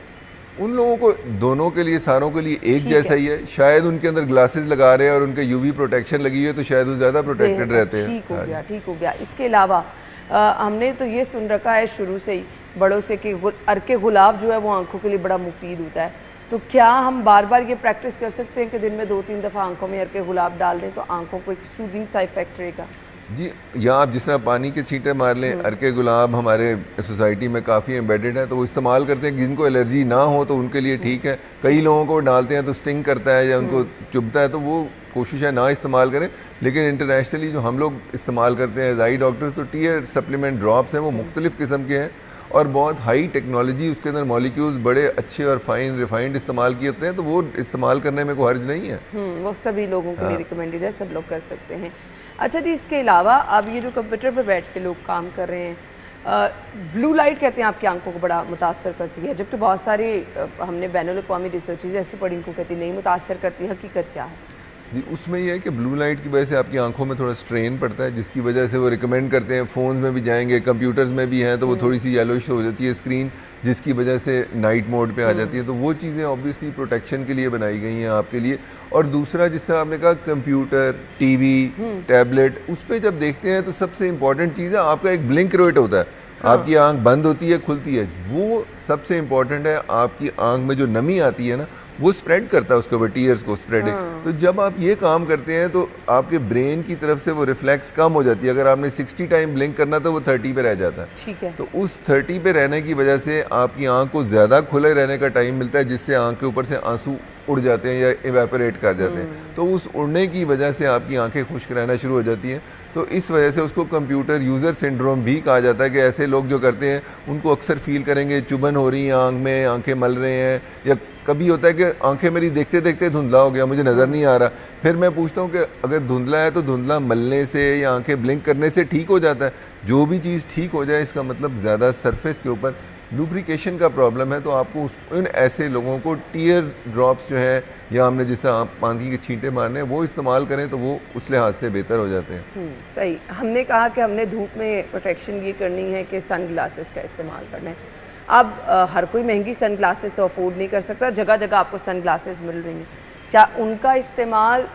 Speaker 4: उन लोगों को दोनों के लिए, सारों के लिए एक जैसा ही है। शायद उनके अंदर ग्लासेस लगा रहे हैं और उनके यूवी प्रोटेक्शन लगी है तो शायद वो ज़्यादा प्रोटेक्टेड रहते हैं।
Speaker 1: ठीक हो गया, ठीक हो गया। इसके अलावा हमने तो ये सुन रखा है शुरू से ही बड़ों से कि अर्के गुलाब जो है वो आंखों के लिए बड़ा मुफीद होता है, तो क्या हम बार बार ये प्रैक्टिस कर सकते हैं कि दिन में 2-3 दफ़ा आंखों में अर्के गुलाब डाल दें तो आंखों को एक सूदिंग सा इफेक्ट रहेगा?
Speaker 4: जी, या आप जिस तरह पानी के छींटे मार लें, अर्के गुलाब हमारे सोसाइटी में काफ़ी एम्बेडेड है तो वो इस्तेमाल करते हैं। जिनको एलर्जी ना हो तो उनके लिए ठीक है, कई लोगों को डालते हैं तो स्टिंग करता है या उनको चुभता है, तो वो कोशिश है ना इस्तेमाल करें। लेकिन इंटरनेशनली जो हम लोग इस्तेमाल करते हैं एज आई डॉक्टर्स, तो टीयर सप्लीमेंट ड्रॉप्स हैं, वो मुख्तलिफ़ किस्म के हैं और बहुत हाई टेक्नोलॉजी, उसके अंदर मॉलिक्यूल्स बड़े अच्छे और फाइन रिफाइंड इस्तेमाल किए होते हैं, तो वो इस्तेमाल करने में कोई हर्ज नहीं है।
Speaker 1: वो सभी लोगों के लिए रिकमेंडेड है, सब लोग कर सकते हैं। अच्छा जी, इसके अलावा अब ये जो कंप्यूटर पर बैठ के लोग काम कर रहे हैं, ब्लू लाइट कहते हैं आपकी आंखों को बड़ा मुतासर करती है, जबकि बहुत सारी हमने बैनुल अक़वामी रिसर्चेज ऐसी पढ़ी को कहती नहीं मुतासर करती, हकीकत क्या है?
Speaker 4: जी, उसमें यह है कि ब्लू लाइट की वजह से आपकी आंखों में थोड़ा स्ट्रेन पड़ता है, जिसकी वजह से वो रिकमेंड करते हैं, फ़ोन्स में भी जाएंगे, कंप्यूटर्स में भी हैं, तो वो थोड़ी सी येलोइश हो जाती है स्क्रीन, जिसकी वजह से नाइट मोड पे आ जाती है। तो वो चीज़ें ऑब्वियसली प्रोटेक्शन के लिए बनाई गई हैं आपके लिए। और दूसरा, जिस तरह आपने कहा कंप्यूटर, टीवी, टैबलेट, उस पर जब देखते हैं तो सबसे इंपॉर्टेंट चीज़ है आपका एक ब्लिंक रेट होता है। आपकी आंख बंद होती है, खुलती है, वो सबसे इम्पॉर्टेंट है। आपकी आंख में जो नमी आती है ना, वो स्प्रेड करता है उसके ऊपर, टीयर्स को स्प्रेडिंग। तो जब आप ये काम करते हैं तो आपके ब्रेन की तरफ से वो रिफ्लेक्स कम हो जाती है। अगर आपने 60 टाइम ब्लिंक करना तो वो 30 पे रह जाता है।
Speaker 1: ठीक है।
Speaker 4: तो उस 30 पे रहने की वजह से आपकी आंख को ज़्यादा खुले रहने का टाइम मिलता है, जिससे आंख के ऊपर से आंसू उड़ जाते हैं या इवेपोरेट कर जाते हैं। तो उस उड़ने की वजह से आपकी आंखें खुश्क रहना शुरू हो जाती हैं। तो इस वजह से उसको कंप्यूटर यूज़र सिंड्रोम भी कहा जाता है कि ऐसे लोग जो करते हैं उनको अक्सर फील करेंगे चुभन हो रही है आंख में, आंखें मल रहे हैं, या कभी होता है कि आंखें मेरी देखते देखते धुंधला हो गया, मुझे नज़र नहीं आ रहा। फिर मैं पूछता हूँ कि अगर धुंधला है तो धुंधला मलने से या आंखें ब्लिंक करने से ठीक हो जाता है? जो भी चीज़ ठीक हो जाए, इसका मतलब ज़्यादा सरफेस के ऊपर लुब्रिकेशन का प्रॉब्लम है। तो आपको उन ऐसे लोगों को टीयर ड्रॉप्स जो है, या हमने जिस तरह पानी के छींटे मारने हैं, वो इस्तेमाल करें तो वो उस लिहाज से बेहतर हो जाते हैं।
Speaker 1: सही। हमने कहा कि हमने धूप में प्रोटेक्शन ये करनी है कि सन ग्लासेस का इस्तेमाल करना है। अब हर कोई महंगी सन ग्लासेस तो अफोर्ड नहीं कर सकता, जगह जगह आपको सन ग्लासेस मिल रही हैं, क्या उनका इस्तेमाल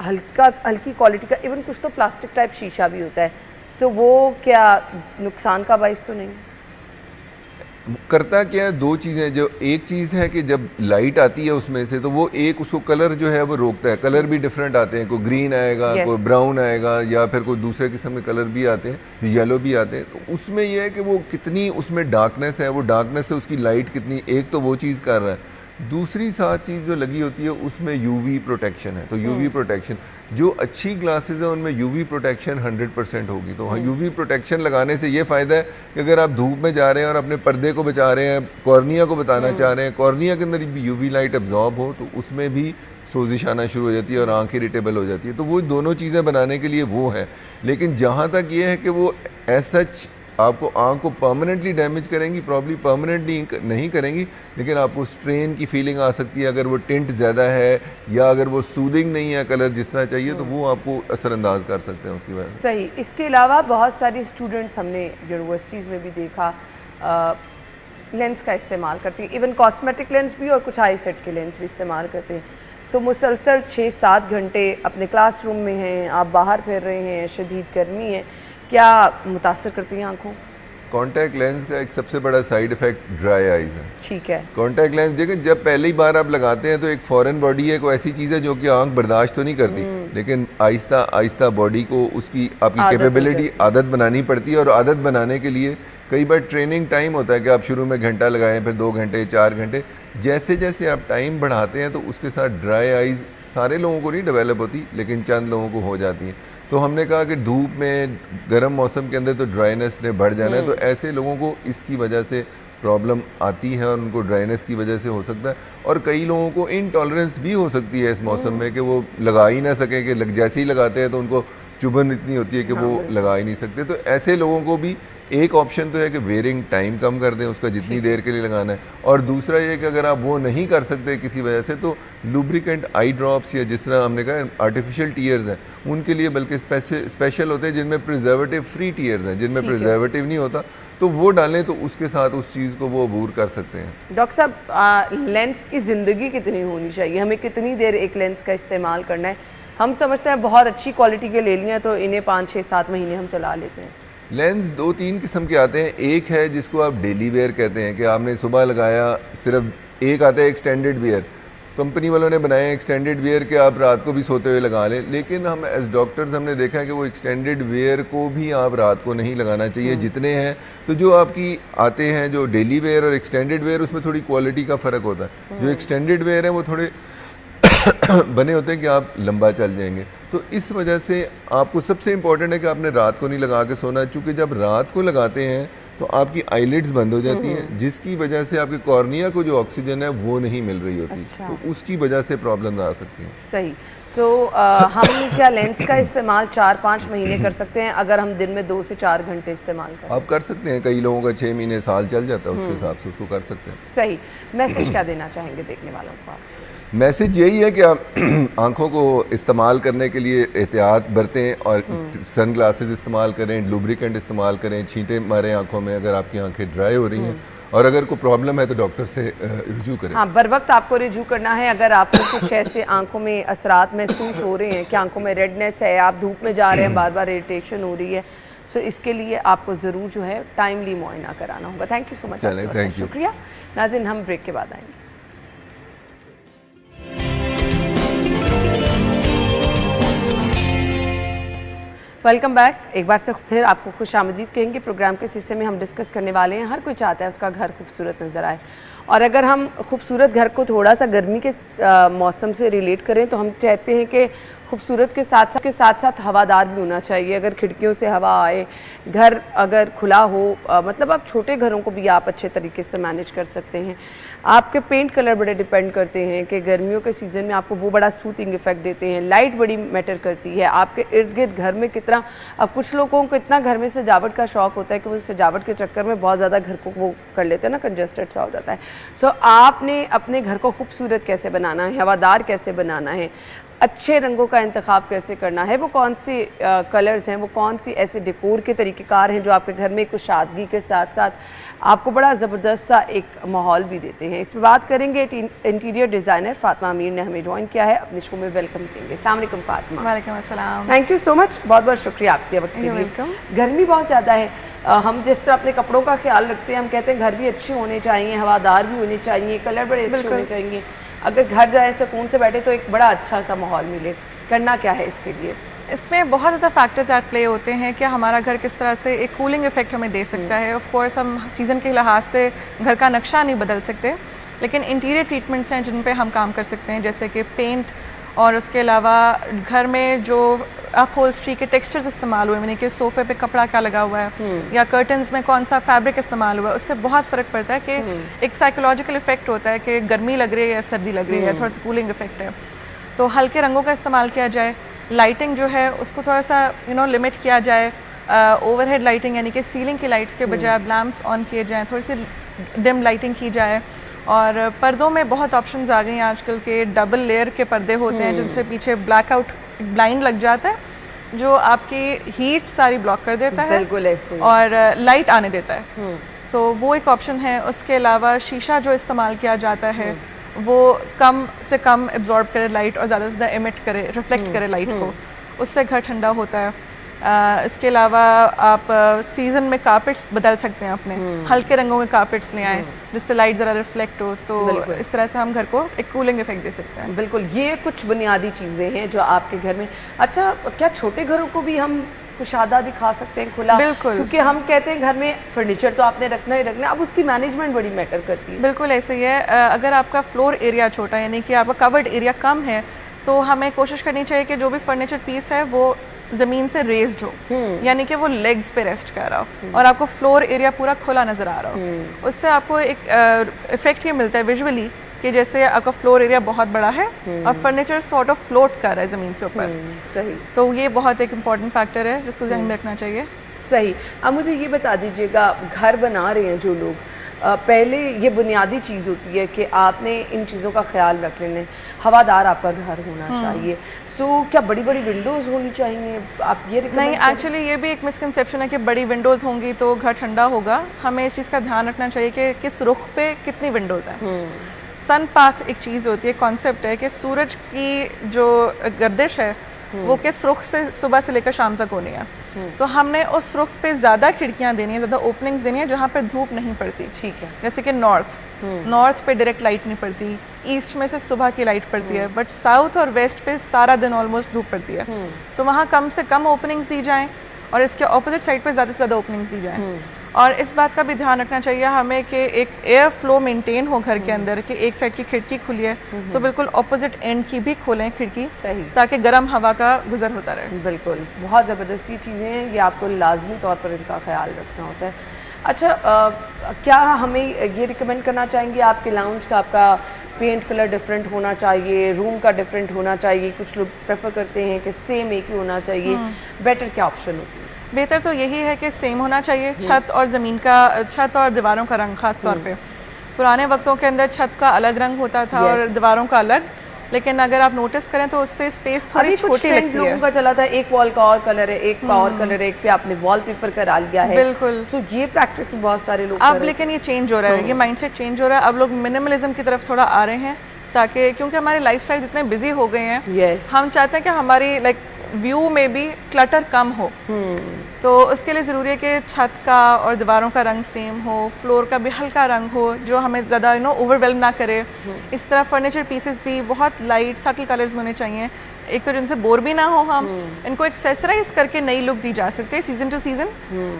Speaker 1: हल्की क्वालिटी का, इवन कुछ तो प्लास्टिक टाइप शीशा भी होता है, तो वो क्या नुकसान का बाइस तो नहीं
Speaker 4: करता? क्या है, दो चीज़ें। जो एक चीज़ है कि जब लाइट आती है उसमें से, तो वो एक उसको कलर जो है वो रोकता है। कलर भी डिफरेंट आते हैं, कोई ग्रीन आएगा, कोई ब्राउन आएगा, या फिर कोई दूसरे किस्म के कलर भी आते हैं, येलो भी आते हैं। तो उसमें यह है कि वो कितनी उसमें डार्कनेस है, वो डार्कनेस से उसकी लाइट कितनी, एक तो वो चीज़ कर रहा है। दूसरी साथ चीज़ जो लगी होती है उसमें यूवी प्रोटेक्शन है। तो यूवी प्रोटेक्शन, जो अच्छी ग्लासेस है उनमें यूवी प्रोटेक्शन 100% होगी। तो यूवी प्रोटेक्शन लगाने से ये फ़ायदा है कि अगर आप धूप में जा रहे हैं और अपने पर्दे को बचा रहे हैं, कॉर्निया को बताना चाह रहे हैं, कॉर्निया के अंदर भी यूवी लाइट एब्जॉर्ब हो, तो उसमें भी सोजिश आना शुरू हो जाती है और आँख इरिटेबल हो जाती है। तो वो दोनों चीज़ें बनाने के लिए वो है। लेकिन जहाँ तक ये है कि वो एज सच आपको आंख को परमानेंटली डैमेज करेंगी, प्रॉब्ली परमानेंटली नहीं करेंगी, लेकिन आपको स्ट्रेन की फीलिंग आ सकती है अगर वो टिंट ज़्यादा है, या अगर वो सूदिंग नहीं है कलर जिस तरह चाहिए, तो वो आपको असरअंदाज कर सकते हैं उसकी वजह से।
Speaker 1: सही। इसके अलावा बहुत सारी स्टूडेंट्स हमने यूनिवर्सिटीज़ में भी देखा लेंस का इस्तेमाल करती हैं, इवन कॉस्मेटिक लेंस भी और कुछ आई सेट के लेंस भी इस्तेमाल करते हैं। सो मुसलसल 6-7 घंटे अपने क्लासरूम में हैं, आप बाहर फिर रहे हैं, शदीद गर्मी है, क्या मुतासर करती हैं आंखों?
Speaker 4: कॉन्टैक्ट लेंस का एक सबसे बड़ा साइड इफ़ेक्ट ड्राई आइज़ है।
Speaker 1: ठीक है।
Speaker 4: कॉन्टैक्ट लेंस देखें, जब पहली बार आप लगाते हैं तो एक फॉरेन बॉडी है, कोई ऐसी चीज़ है जो कि आंख बर्दाश्त तो नहीं करती, लेकिन आहिस्ता आहिस्ता बॉडी को उसकी आपकी कैपेबिलिटी आदत बनानी पड़ती है। और आदत बनाने के लिए कई बार ट्रेनिंग टाइम होता है कि आप शुरू में घंटा लगाएं, फिर 2 घंटे, 4 घंटे, जैसे जैसे आप टाइम बढ़ाते हैं तो उसके साथ ड्राई आइज़ सारे लोगों को नहीं डेवलप होती, लेकिन चंद लोगों को हो जाती हैं। तो हमने कहा कि धूप में गर्म मौसम के अंदर तो ड्राइनेस ने बढ़ जाना है, तो ऐसे लोगों को इसकी वजह से प्रॉब्लम आती है और उनको ड्राइनेस की वजह से हो सकता है। और कई लोगों को इनटॉलरेंस भी हो सकती है इस मौसम में कि वो लगा ही ना सकें, कि जैसे ही लगाते हैं तो उनको चुभन इतनी होती है कि वो लगा ही नहीं सकते। तो ऐसे लोगों को भी एक ऑप्शन तो है कि वेयरिंग टाइम कम कर दें उसका, जितनी देर के लिए लगाना है, और दूसरा ये कि अगर आप वो नहीं कर सकते किसी वजह से तो लुब्रिकेंट आई ड्रॉप्स या जिस तरह हमने कहा आर्टिफिशियल टीयर्स हैं उनके लिए बल्कि स्पेशल होते हैं जिनमें प्रिजर्वेटिव फ्री टीयर्स हैं, जिनमें प्रिजर्वेटिव नहीं होता, तो वो डालें तो उसके साथ उस चीज़ को वो अबूर कर सकते हैं।
Speaker 1: डॉक्टर साहब, लेंस की ज़िंदगी कितनी होनी चाहिए, हमें कितनी देर एक लेंस का इस्तेमाल करना है? हम समझते हैं बहुत अच्छी क्वालिटी के ले लिए तो इन्हें 5, 6, 7 महीने हम चला लेते हैं।
Speaker 4: लेंस 2-3 किस्म के आते हैं। एक है जिसको आप डेली वेयर कहते हैं कि आपने सुबह लगाया, सिर्फ एक आता है एक्सटेंडेड वेयर, कंपनी वालों ने बनाए हैं एक्सटेंडेड वेयर के आप रात को भी सोते हुए लगा लें, लेकिन हम एज डॉक्टर्स हमने देखा है कि वो एक्सटेंडेड वेयर को भी आप रात को नहीं लगाना चाहिए जितने हैं। तो जो आपकी आते हैं जो डेली वेयर और एक्सटेंडेड वेयर, उसमें थोड़ी क्वालिटी का फ़र्क होता है। जो एक्सटेंडेड वेयर है वो थोड़े बने होते हैं कि आप लंबा चल जाएंगे, तो इस वजह से आपको सबसे इम्पोर्टेंट है कि आपने रात को नहीं लगा के सोना, चूँकि जब रात को लगाते हैं तो आपकी आईलिड्स बंद हो जाती हैं, जिसकी वजह से आपके कॉर्निया को जो ऑक्सीजन है वो नहीं मिल रही होती। अच्छा। तो उसकी वजह से प्रॉब्लम आ सकती है।
Speaker 1: सही। तो हम क्या लेंस का इस्तेमाल 4-5 महीने कर सकते हैं अगर हम दिन में 2 से 4 घंटे इस्तेमाल करें?
Speaker 4: आप कर सकते हैं, कई लोगों का 6 महीने साल चल जाता है, उसके हिसाब से उसको कर सकते हैं।
Speaker 1: सही। मैसेज क्या देना चाहेंगे देखने वालों को?
Speaker 4: मैसेज यही है कि आप आँखों को इस्तेमाल करने के लिए एहतियात बरतें और सन ग्लासेस इस्तेमाल करें, लुब्रिकेंट इस्तेमाल करें, छींटे मारें आँखों में अगर आपकी आँखें ड्राई हो रही हैं, और अगर कोई प्रॉब्लम है तो डॉक्टर से रिव्यू करें।
Speaker 1: हाँ, बर वक्त आपको रिव्यू करना है। अगर आपको कुछ ऐसे आंखों में असरात महसूस हो रहे हैं कि आंखों में रेडनेस है, आप धूप में जा रहे हैं, बार बार इरिटेशन हो रही है, तो इसके लिए आपको ज़रूर जो है टाइमली मुआयना कराना होगा। Thank you so much.
Speaker 4: चलें, थैंक यू,
Speaker 1: शुक्रिया। नाज़रीन, हम ब्रेक के बाद आएंगे। Welcome back. एक बार से फिर आपको खुश आमदीद कहेंगे। प्रोग्राम के हिस्से में हम डिस्कस करने वाले हैं, हर कोई चाहता है उसका घर खूबसूरत नज़र आए, और अगर हम खूबसूरत घर को थोड़ा सा गर्मी के मौसम से रिलेट करें तो हम चाहते हैं कि खूबसूरत के साथ साथ हवादार भी होना चाहिए। अगर खिड़कियों से हवा आए, घर अगर खुला हो, मतलब आप छोटे घरों को भी आप अच्छे तरीके से मैनेज कर सकते हैं। आपके पेंट कलर बड़े डिपेंड करते हैं कि गर्मियों के सीज़न में आपको वो बड़ा सूथिंग इफेक्ट देते हैं। लाइट बड़ी मैटर करती है, आपके इर्द गिर्द घर में कितना, अब कुछ लोगों को इतना घर में सजावट का शौक होता है कि वो सजावट के चक्कर में बहुत ज़्यादा घर को वो कर लेते हैं ना, कंजस्टेड सा हो जाता है। सो आपने अपने घर को खूबसूरत कैसे बनाना है, हवादार कैसे बनाना है, अच्छे रंगों का इंतखाब कैसे करना है, वो कौन सी कलर्स हैं, वो कौन सी ऐसे डेकोर के तरीक़ेकार हैं जो आपके घर में कुछ शादगी के साथ साथ आपको बड़ा ज़बरदस्त सा एक माहौल भी देते हैं। इस पर बात करेंगे। इंटीरियर डिज़ाइनर फातिमा अमीर ने हमें ज्वाइन किया है, अपने शो में वेलकम करेंगे। अस्सलाम वालेकुम फातिमा।
Speaker 5: वालेकुम अस्सलाम।
Speaker 1: थैंक यू सो मच, बहुत बहुत शुक्रिया आपके वक्त के लिए।
Speaker 5: वेलकम।
Speaker 1: गर्मी बहुत ज़्यादा है, हम जिस तरह अपने कपड़ों का ख्याल रखते हैं, हम कहते हैं घर भी अच्छे होने चाहिए, हवादार भी होने चाहिए, कलर बड़े अच्छे होने चाहिए, अगर घर जाए सुकून से बैठे तो एक बड़ा अच्छा सा माहौल मिले। करना क्या है इसके लिए?
Speaker 5: इसमें बहुत ज़्यादा फैक्टर्स एट प्ले होते हैं कि हमारा घर किस तरह से एक कूलिंग इफेक्ट हमें दे सकता है। ऑफ कोर्स हम सीज़न के लिहाज से घर का नक्शा नहीं बदल सकते, लेकिन इंटीरियर ट्रीटमेंट्स हैं जिन पे हम काम कर सकते हैं, जैसे कि पेंट, और उसके अलावा घर में जो अपहोल्स्ट्री के टेक्सचर्स इस्तेमाल हुए, यानी कि सोफ़े पे कपड़ा क्या लगा हुआ है या कर्टन्स में कौन सा फैब्रिक इस्तेमाल हुआ है, उससे बहुत फ़र्क पड़ता है कि एक साइकोलॉजिकल इफेक्ट होता है कि गर्मी लग रही है या सर्दी लग रही है, थोड़ा सा कूलिंग इफेक्ट है। तो हल्के रंगों का इस्तेमाल किया जाए, लाइटिंग जो है उसको थोड़ा सा लिमिट किया जाए, ओवरहेड लाइटिंग यानी कि सीलिंग की लाइट्स के बजाय लैम्प्स ऑन किए जाएँ, थोड़ी सी डिम लाइटिंग की जाए। और पर्दों में बहुत ऑप्शंस आ गई हैं आजकल के, डबल लेयर के पर्दे होते हैं जिनसे पीछे ब्लैकआउट ब्लाइंड लग जाता है जो आपकी हीट सारी ब्लॉक कर देता है और लाइट आने देता है, तो वो एक ऑप्शन है। उसके अलावा शीशा जो इस्तेमाल किया जाता है वो कम से कम एब्जॉर्ब करे लाइट और ज़्यादा से ज़्यादा एमिट करे, रिफ्लेक्ट करे लाइट को, उससे घर ठंडा होता है। इसके अलावा आप सीज़न में कारपेट्स बदल सकते हैं, अपने हल्के रंगों के कारपेट्स ले आएँ जिससे लाइट ज़रा रिफ्लेक्ट हो, तो इस तरह से हम घर को एक कूलिंग इफेक्ट दे सकते हैं।
Speaker 1: बिल्कुल, ये कुछ बुनियादी चीज़ें हैं जो आपके घर में। अच्छा, क्या छोटे घरों को भी हम कुशादा दिखा सकते हैं खुला?
Speaker 5: बिल्कुल,
Speaker 1: क्योंकि हम कहते हैं घर में फर्नीचर तो आपने रखना ही रखना, अब उसकी मैनेजमेंट बड़ी मैटर करती है।
Speaker 5: बिल्कुल ऐसे ही है। अगर आपका फ्लोर एरिया छोटा यानी कि आपका कवर्ड एरिया कम है तो हमें कोशिश करनी चाहिए कि जो भी फर्नीचर पीस है वो ज़मीन से रेज्ड हो, यानी कि वो लेग्स पे रेस्ट कर रहा हो और आपको फ्लोर एरिया पूरा खुला नज़र आ रहा हो। उससे आपको एक इफेक्ट ये मिलता है विजुअली कि जैसे आपका फ्लोर एरिया बहुत बड़ा है और फर्नीचर सॉर्ट ऑफ फ्लोट कर रहा है ज़मीन से ऊपर।
Speaker 1: सही।
Speaker 5: तो ये बहुत एक इम्पॉर्टेंट फैक्टर है जिसको ध्यान में रखना चाहिए।
Speaker 1: सही। अब मुझे ये बता दीजिएगा, घर बना रहे हैं जो लोग, पहले ये बुनियादी चीज़ होती है कि आपने इन चीज़ों का ख्याल रख लेना है, हवादार आपका घर होना चाहिए। सो क्या बड़ी बड़ी विंडोज़ होनी चाहिए, आप ये
Speaker 5: नहीं, एक्चुअली ये भी एक मिसकंसेप्शन है कि बड़ी विंडोज़ होंगी तो घर ठंडा होगा। हमें इस चीज़ का ध्यान रखना चाहिए कि किस रुख पे कितनी विंडोज़ हैं। सन पाथ एक चीज़ होती है, कॉन्सेप्ट है कि सूरज की जो गर्दिश है वो किस रुख से सुबह से लेकर शाम तक होनी है। तो हमने उस रुख पे ज़्यादा खिड़कियाँ देनी है, ज़्यादा ओपनिंग्स देनी है जहाँ पे धूप नहीं पड़ती।
Speaker 1: ठीक है।
Speaker 5: जैसे कि नॉर्थ पे डायरेक्ट लाइट नहीं पड़ती, ईस्ट में सिर्फ सुबह की लाइट पड़ती है, बट साउथ और वेस्ट पे सारा दिन ऑलमोस्ट धूप पड़ती है। तो वहाँ कम से कम ओपनिंग्स दी जाएँ और इसके ऑपोजिट साइड पे ज़्यादा से ज़्यादा ओपनिंग्स दी जाएँ। और इस बात का भी ध्यान रखना चाहिए हमें कि एक एयर फ्लो मेंटेन हो घर के अंदर, कि एक साइड की खिड़की खुली है तो बिल्कुल ऑपोजिट एंड की भी खोलें खिड़की, ताकि गर्म हवा का गुजर होता रहे।
Speaker 1: बिल्कुल, बहुत ज़बरदस्त ये चीज़ें हैं, ये आपको लाजमी तौर पर इनका ख्याल रखना होता है। अच्छा, क्या हमें ये रिकमेंड करना चाहेंगे आपके लाउंज का, आपका पेंट कलर डिफरेंट होना चाहिए, रूम का डिफरेंट होना चाहिए? कुछ लोग प्रेफर करते हैं कि सेम एक ही होना चाहिए, बेटर क्या ऑप्शन होती है?
Speaker 5: बेहतर तो यही है कि सेम होना चाहिए। छत और ज़मीन का, छत और दीवारों का रंग खास तौर पे, पुराने वक्तों के अंदर छत का अलग रंग होता था और दीवारों का अलग, लेकिन अगर आप नोटिस करें तो उससे स्पेस थोड़ी छोटी लगती है।
Speaker 1: लोगों का चला था एक वॉल का और कलर है, एक का और कलर है, एक पे आपने वॉलपेपर करा लिया है।
Speaker 5: बिल्कुल।
Speaker 1: तो ये प्रैक्टिस बहुत सारे लोग
Speaker 5: अब लेकिन ये चेंज हो रहा है, ये माइंडसेट चेंज हो रहा है। अब लोग मिनिमलिज्म की तरफ थोड़ा आ रहे हैं, ताकि क्योंकि हमारे लाइफस्टाइल इतने बिजी हो गए हैं, हम चाहते हैं कि हमारी व्यू में भी क्लटर कम हो। तो उसके लिए ज़रूरी है कि छत का और दीवारों का रंग सेम हो, फ्लोर का भी हल्का रंग हो जो हमें ज़्यादा ओवरवेलम ना करे। इस तरह फर्नीचर पीसेस भी बहुत लाइट सटल कलर्स होने चाहिए, एक तो जिनसे बोर भी ना हो। हम इनको एक्सेसराइज करके नई लुक दी जा सकती है सीजन टू सीजन,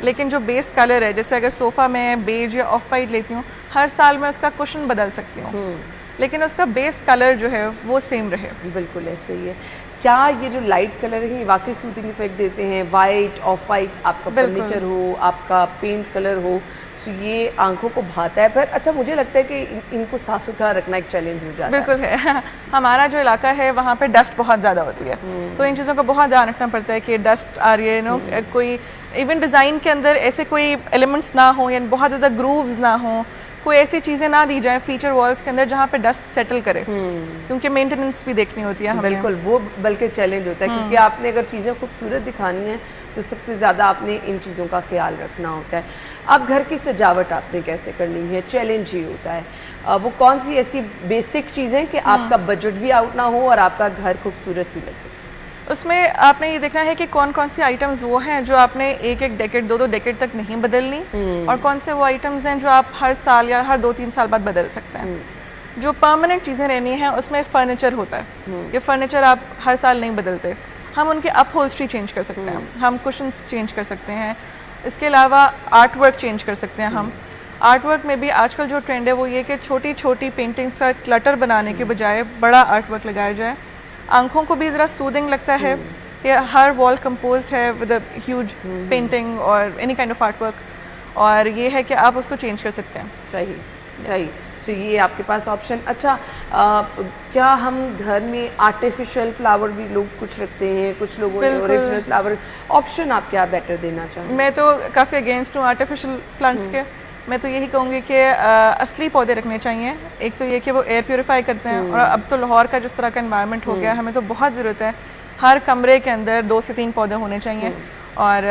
Speaker 5: लेकिन जो बेस कलर है, जैसे अगर सोफ़ा में बेज या ऑफ वाइट लेती हूँ, हर साल मैं उसका कुशन बदल सकती हूँ, लेकिन उसका बेस कलर जो है वो सेम रहे।
Speaker 1: बिल्कुल ऐसे ही है। क्या ये जो लाइट कलर है वाकई सूथिंग इफेक्ट देते हैं? वाइट, ऑफ वाइट आपका फर्नीचर हो, आपका पेंट कलर हो, तो ये आंखों को भाता है। पर अच्छा, मुझे लगता है कि इनको साफ सुथरा रखना एक चैलेंज हो जाता है।
Speaker 5: बिल्कुल है। हमारा जो इलाका है वहाँ पे डस्ट बहुत ज़्यादा होती है, तो इन चीज़ों का बहुत ध्यान रखना पड़ता है कि डस्ट आ रही है, कोई इवन डिज़ाइन के अंदर ऐसे कोई एलिमेंट्स ना हो या बहुत ज़्यादा ग्रूव्स ना हो, कोई ऐसी चीज़ें ना दी जाए फीचर वॉल्स के अंदर जहाँ पे डस्ट सेटल करे, क्योंकि मेंटेनेंस भी देखनी होती है हमें।
Speaker 1: बिल्कुल, वो बल्कि चैलेंज होता है, क्योंकि आपने अगर चीज़ें खूबसूरत दिखानी है तो सबसे ज़्यादा आपने इन चीज़ों का ख्याल रखना होता है। अब घर की सजावट आपने कैसे करनी है, चैलेंज ही होता है। वो कौन सी ऐसी बेसिक चीज़ें कि आपका बजट भी आउट ना हो और आपका घर खूबसूरत भी लगे?
Speaker 5: उसमें आपने ये देखना है कि कौन कौन सी आइटम्स वो हैं जो आपने एक एक डेकेड, दो डेकेड तक नहीं बदलनी, और कौन से वो आइटम्स हैं जो आप हर साल या हर 2-3 साल बाद बदल सकते हैं। जो परमानेंट चीज़ें रहनी हैं उसमें फर्नीचर होता है, ये फर्नीचर आप हर साल नहीं बदलते। हम उनके अपहोल्स्ट्री चेंज कर सकते हैं, हम कुशन्स चेंज कर सकते हैं, इसके अलावा आर्ट वर्क चेंज कर सकते हैं। हम आर्ट वर्क में भी आजकल जो ट्रेंड है वो ये कि छोटी छोटी पेंटिंग्स का क्लटर बनाने के बजाय बड़ा आर्ट वर्क लगाया जाए। आंखों को भी ज़रा सूदिंग लगता है कि हर वॉल कंपोज्ड है विद अ ह्यूज पेंटिंग और any kind of art work, और ये है कि आप उसको चेंज कर सकते हैं।
Speaker 1: सही सही। तो ये आपके पास ऑप्शन। अच्छा, क्या हम घर में आर्टिफिशियल फ्लावर भी लोग कुछ रखते हैं, कुछ लोगों ने ओरिजिनल फ्लावर, ऑप्शन आप क्या बेटर देना चाहेंगे?
Speaker 5: मैं तो काफ़ी अगेंस्ट हूँ आर्टिफिशियल प्लांट्स के। मैं तो यही कहूँगी कि असली पौधे रखने चाहिए। एक तो ये कि वो एयर प्योरीफाई करते हैं, और अब तो लाहौर का जिस तरह का एनवायरनमेंट हो गया, हमें तो बहुत ज़रूरत है हर कमरे के अंदर 2 से 3 पौधे होने चाहिए, और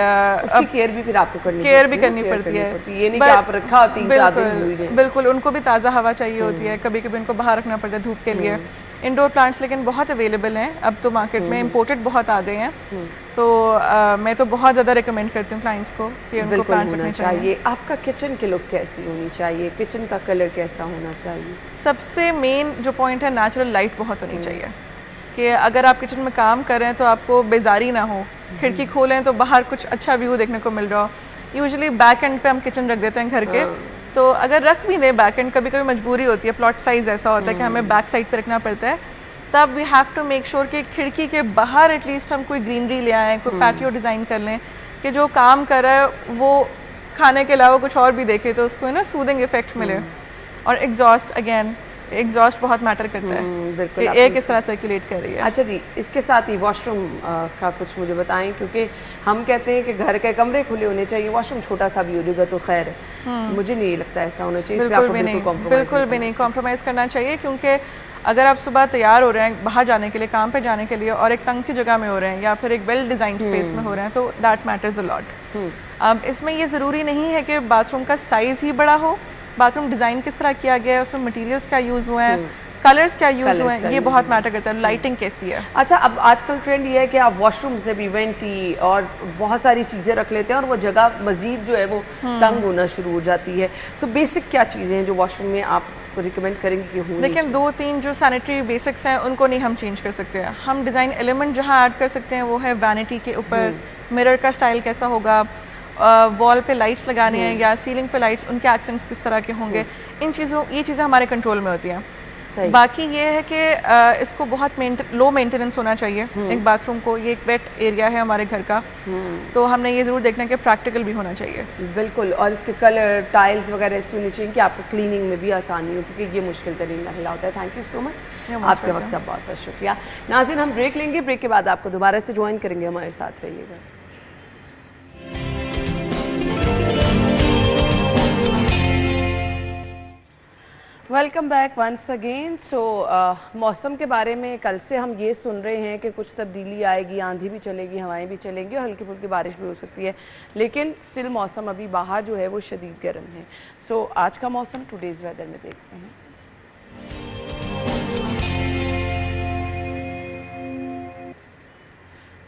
Speaker 1: उसकी केयर भी फिर आपको करनी
Speaker 5: पड़ती है।
Speaker 1: ये नहीं कि आप रखा 3-4 दिन।
Speaker 5: बिल्कुल, उनको भी ताज़ा हवा चाहिए होती है, कभी कभी उनको बाहर रखना पड़ता है धूप के लिए। इंडोर प्लांट्स लेकिन बहुत अवेलेबल हैं अब तो मार्केट में, इम्पोर्टेड बहुत आ गए हैं, तो मैं तो बहुत ज़्यादा रिकमेंड करती हूँ क्लाइंट्स को कि उनको प्लांट्स रखने चाहिए।
Speaker 1: आपका किचन की लुक कैसी होनी चाहिए, किचन का कलर कैसा होना चाहिए?
Speaker 5: सबसे मेन जो पॉइंट है, नेचुरल लाइट बहुत होनी चाहिए, कि अगर आप किचन में काम कर रहे हैं तो आपको बेजारी ना हो, खिड़की खोलें तो बाहर कुछ अच्छा व्यू देखने को मिल रहा हो। यूजुअली बैक एंड पे हम किचन रख देते हैं घर के, तो अगर रख भी दें बैक एंड, कभी कभी मजबूरी होती है, प्लॉट साइज ऐसा होता है कि हमें बैक साइड पे रखना पड़ता है, तब we have to make sure कि खिड़की के बाहर एटलीस्ट हम कोई ग्रीनरी ले आएँ, कोई पैटियो डिज़ाइन कर लें, कि जो काम कर रहा है वो खाने के अलावा कुछ और भी देखे तो उसको ना सूदिंग इफेक्ट मिले। और एग्जॉस्ट अगेन एग्जॉस्ट बहुत मैटर करता है
Speaker 1: बिल्कुल,
Speaker 5: कि
Speaker 1: आपने
Speaker 5: एयर किस तरह सर्कुलेट कर रही है।
Speaker 1: अच्छा जी, इसके साथ ही वॉशरूम का कुछ मुझे बताएं, क्योंकि हम कहते हैं कि घर के कमरे खुले होने चाहिए, वॉशरूम छोटा सा भी हो जाएगा तो खैर है, मुझे नहीं लगता ऐसा होना चाहिए।
Speaker 5: बिल्कुल भी नहीं कॉम्प्रोमाइज़ करना चाहिए, क्योंकि अगर आप सुबह तैयार हो रहे हैं बाहर जाने के लिए, काम पे जाने के लिए, और एक तंग सी जगह में हो रहे हैं या फिर एक वेल डिज़ाइन स्पेस में हो रहे हैं, तो दैट मैटर्स अ लॉट। अब इसमें ये ज़रूरी नहीं है कि बाथरूम का साइज़ ही बड़ा हो, बाथरूम डिज़ाइन किस तरह किया गया है, उसमें मटेरियल्स क्या यूज़ हुए हैं, कलर्स क्या यूज़ हुए हैं, ये बहुत मैटर करता है। लाइटिंग कैसी है।
Speaker 1: अच्छा, अब आजकल ट्रेंड ये है कि आप वॉशरूम से भी वेंटी और बहुत सारी चीज़ें रख लेते हैं और वो जगह मजीद जो है वो तंग होना शुरू हो जाती है। सो बेसिक क्या चीज़ें हैं जो वॉशरूम में आप रिकमेंड करेंगे कि होनी?
Speaker 5: लेकिन 2-3 जो सैनिटरी बेसिक्स हैं उनको नहीं हम चेंज कर सकते हैं। हम डिज़ाइन एलिमेंट जहाँ ऐड कर सकते हैं वो है वैनिटी के ऊपर, मिरर का स्टाइल कैसा होगा, वॉल पे लाइट्स लगाने हैं या सीलिंग पे लाइट्स, उनके एक्सेंट्स किस तरह के होंगे, इन चीज़ों ये चीज़ें हमारे कंट्रोल में होती हैं। बाकी ये है कि इसको बहुत लो मेंटेनेंस होना चाहिए एक बाथरूम को। ये एक वेट एरिया है हमारे घर का, तो हमने ये ज़रूर देखना है कि प्रैक्टिकल भी होना चाहिए।
Speaker 1: बिल्कुल, और इसके कलर टाइल्स वगैरह ऐसे होने चाहिए कि आपको क्लीनिंग में भी आसानी हो, क्योंकि ये मुश्किल तरीन मसला होता है। थैंक यू सो मच, आपके वक्त का बहुत बहुत शुक्रिया। नाज़रीन, हम ब्रेक लेंगे, ब्रेक के बाद आपको दोबारा से ज्वाइन करेंगे, हमारे साथ रहिएगा। Welcome back once again. So मौसम के बारे में कल से हम ये सुन रहे हैं कि कुछ तब्दीली आएगी, आंधी भी चलेगी, हवाएं भी चलेंगी और हल्की फुल्की बारिश भी हो सकती है, लेकिन स्टिल मौसम अभी बाहर जो है वो शदीद गर्म है। सो आज का मौसम टुडेज़ वेदर में देखते हैं।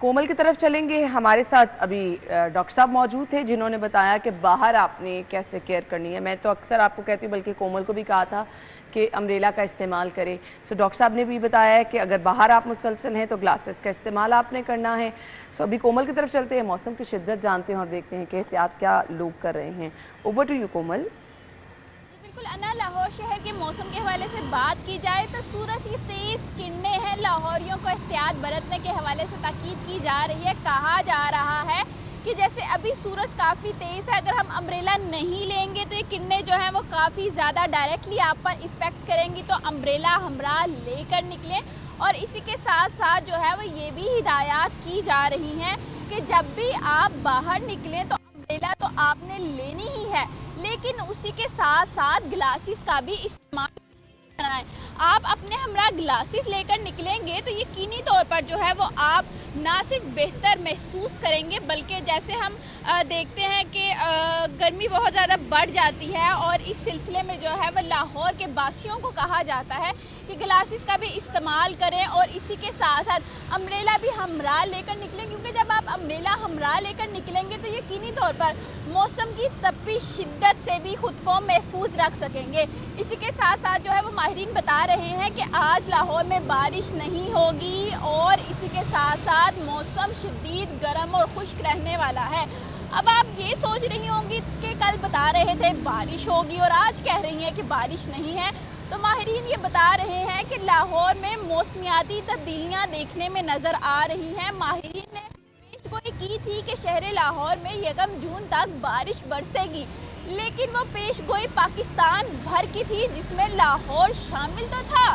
Speaker 1: कोमल की तरफ चलेंगे, हमारे साथ अभी डॉक्टर साहब मौजूद थे जिन्होंने बताया कि बाहर आपने कैसे केयर करनी है। मैं तो अक्सर आपको कहती हूँ, बल्कि कोमल को भी कहा था कि अम्ब्रेला का इस्तेमाल करें। सो डॉक्टर साहब ने भी बताया है कि अगर बाहर आप मुसलसल हैं तो ग्लासेस का इस्तेमाल आपने करना है। सो अभी कोमल की तरफ चलते हैं, मौसम की शिद्दत जानते हैं और देखते हैं कि एहतियात क्या लोग कर रहे हैं। ओवर टू यू कोमल।
Speaker 6: बिल्कुल अन्ना, लाहौर शहर के मौसम के हवाले से बात की जाए तो सूरज की तेज किरणें हैं, लाहौरियों को एहतियात बरतने के हवाले से ताकीद की जा रही है। कहा जा रहा है कि जैसे अभी सूरज काफ़ी तेज़ है, अगर हम अम्ब्रेला नहीं लेंगे तो ये किरणें जो हैं वो काफ़ी ज़्यादा डायरेक्टली आप पर इफ़ेक्ट करेंगी, तो अम्ब्रेला हमरा लेकर निकलें। और इसी के साथ साथ जो है वो ये भी हिदायत की जा रही हैं कि जब भी आप बाहर निकलें तो अम्ब्रेला तो आपने लेनी ही है, लेकिन उसी के साथ साथ ग्लासेस का भी इस्तेमाल करना है। आप अपने हमरा ग्लासेस लेकर निकलेंगे तो यकीनी तौर पर जो है वो आप ना सिर्फ बेहतर महसूस करेंगे, बल्कि जैसे हम देखते हैं कि गर्मी बहुत ज़्यादा बढ़ जाती है और इस सिलसिले में जो है वो लाहौर के बासियों को कहा जाता है कि ग्लासेस का भी इस्तेमाल करें और इसी के साथ साथ अम्ब्रेला भी हमरा लेकर निकलें, क्योंकि जब आप अम्ब्रेला हमरा लेकर निकलेंगे तो यकीनी तौर पर मौसम की तपीश शिद्दत से भी खुद को महफूज रख सकेंगे। इसी के साथ साथ जो है वो माहिरीन बता रहे हैं कि आज लाहौर में बारिश नहीं होगी और इसी के साथ साथ मौसम शदीद गर्म और खुश्क रहने वाला है। अब आप ये सोच रही होंगी कि कल बता रहे थे बारिश होगी और आज कह रही हैं कि बारिश नहीं है, तो माहिरीन ये बता रहे हैं कि लाहौर में मौसमियाती तब्दीलियां देखने में नज़र आ रही हैं। माहिरीन ने पेशगोई की थी कि शहर लाहौर में 1 जून तक बारिश बरसेगी, लेकिन वो पेशगोई पाकिस्तान भर की थी जिसमें लाहौर शामिल तो था,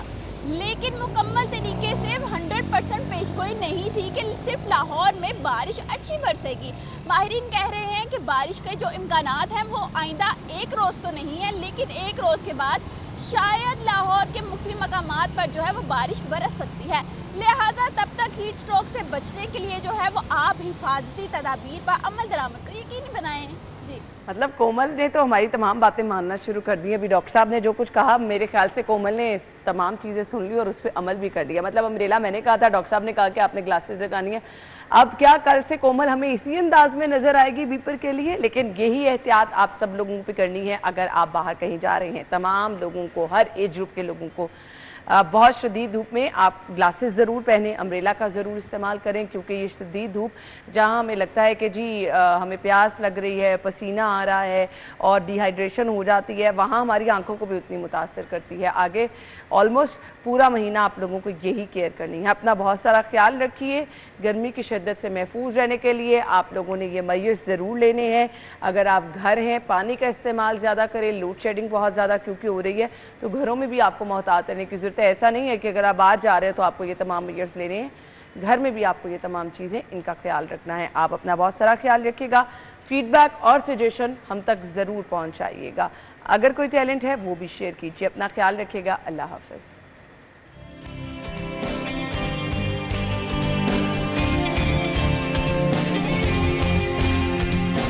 Speaker 6: लेकिन मुकम्मल तरीके से 100% पेशगोई नहीं थी कि सिर्फ लाहौर में बारिश अच्छी बरसेगी। माहिरीन कह रहे हैं कि बारिश के जो इम्कानात हैं वो आइंदा 1 रोज़ तो नहीं है, लेकिन 1 रोज़ के बाद शायद लाहौर के मुख्तलिफ मकामात पर जो है वो बारिश बरस सकती है। लिहाजा तब तक हीट स्ट्रोक से बचने के लिए जो है वो आप हिफाजती तदाबीर पर अमल दरामद कर यकीनी बनाएं। जी,
Speaker 1: मतलब कोमल ने तो हमारी तमाम बातें मानना शुरू कर दी। अभी डॉक्टर साहब ने जो कुछ कहा, मेरे ख्याल से कोमल ने तमाम चीज़ें सुन ली और उस पर अमल भी कर दिया। मतलब अम्ब्रेला मैंने कहा था, डॉक्टर साहब ने कहा कि आपने ग्लासेस लगानी है। अब क्या कल से कोमल हमें इसी अंदाज में नजर आएगी बीपर के लिए? लेकिन यही एहतियात आप सब लोगों पे करनी है अगर आप बाहर कहीं जा रहे हैं। तमाम लोगों को, हर एज ग्रुप के लोगों को बहुत शदीद धूप में आप ग्लासेस ज़रूर पहनें, अम्ब्रेला का ज़रूर इस्तेमाल करें, क्योंकि ये शदीद धूप जहाँ हमें लगता है कि जी हमें प्यास लग रही है, पसीना आ रहा है और डिहाइड्रेशन हो जाती है, वहाँ हमारी आंखों को भी उतनी मुतासर करती है। आगे ऑलमोस्ट पूरा महीना आप लोगों को यही केयर करनी है। अपना बहुत सारा ख्याल रखिए। गर्मी की शिद्दत से महफूज रहने के लिए आप लोगों ने ये मय्यस ज़रूर लेने हैं। अगर आप घर हैं, पानी का इस्तेमाल ज़्यादा करें, लोड शेडिंग बहुत ज़्यादा क्योंकि हो रही है, तो घरों में भी आपको मोहतात रहने की ज़रूरत है। ऐसा नहीं है कि अगर आप बाहर जा रहे हैं तो आपको ये तमाम मय्यस लेने हैं, घर में भी आपको ये तमाम चीज़ें इनका ख्याल रखना है। आप अपना बहुत सारा ख्याल रखिएगा। फीडबैक और सजेशन हम तक ज़रूर पहुँचाइएगा। अगर कोई टैलेंट है वो भी शेयर कीजिए। अपना ख्याल रखिएगा। अल्लाह हाफ़िज़।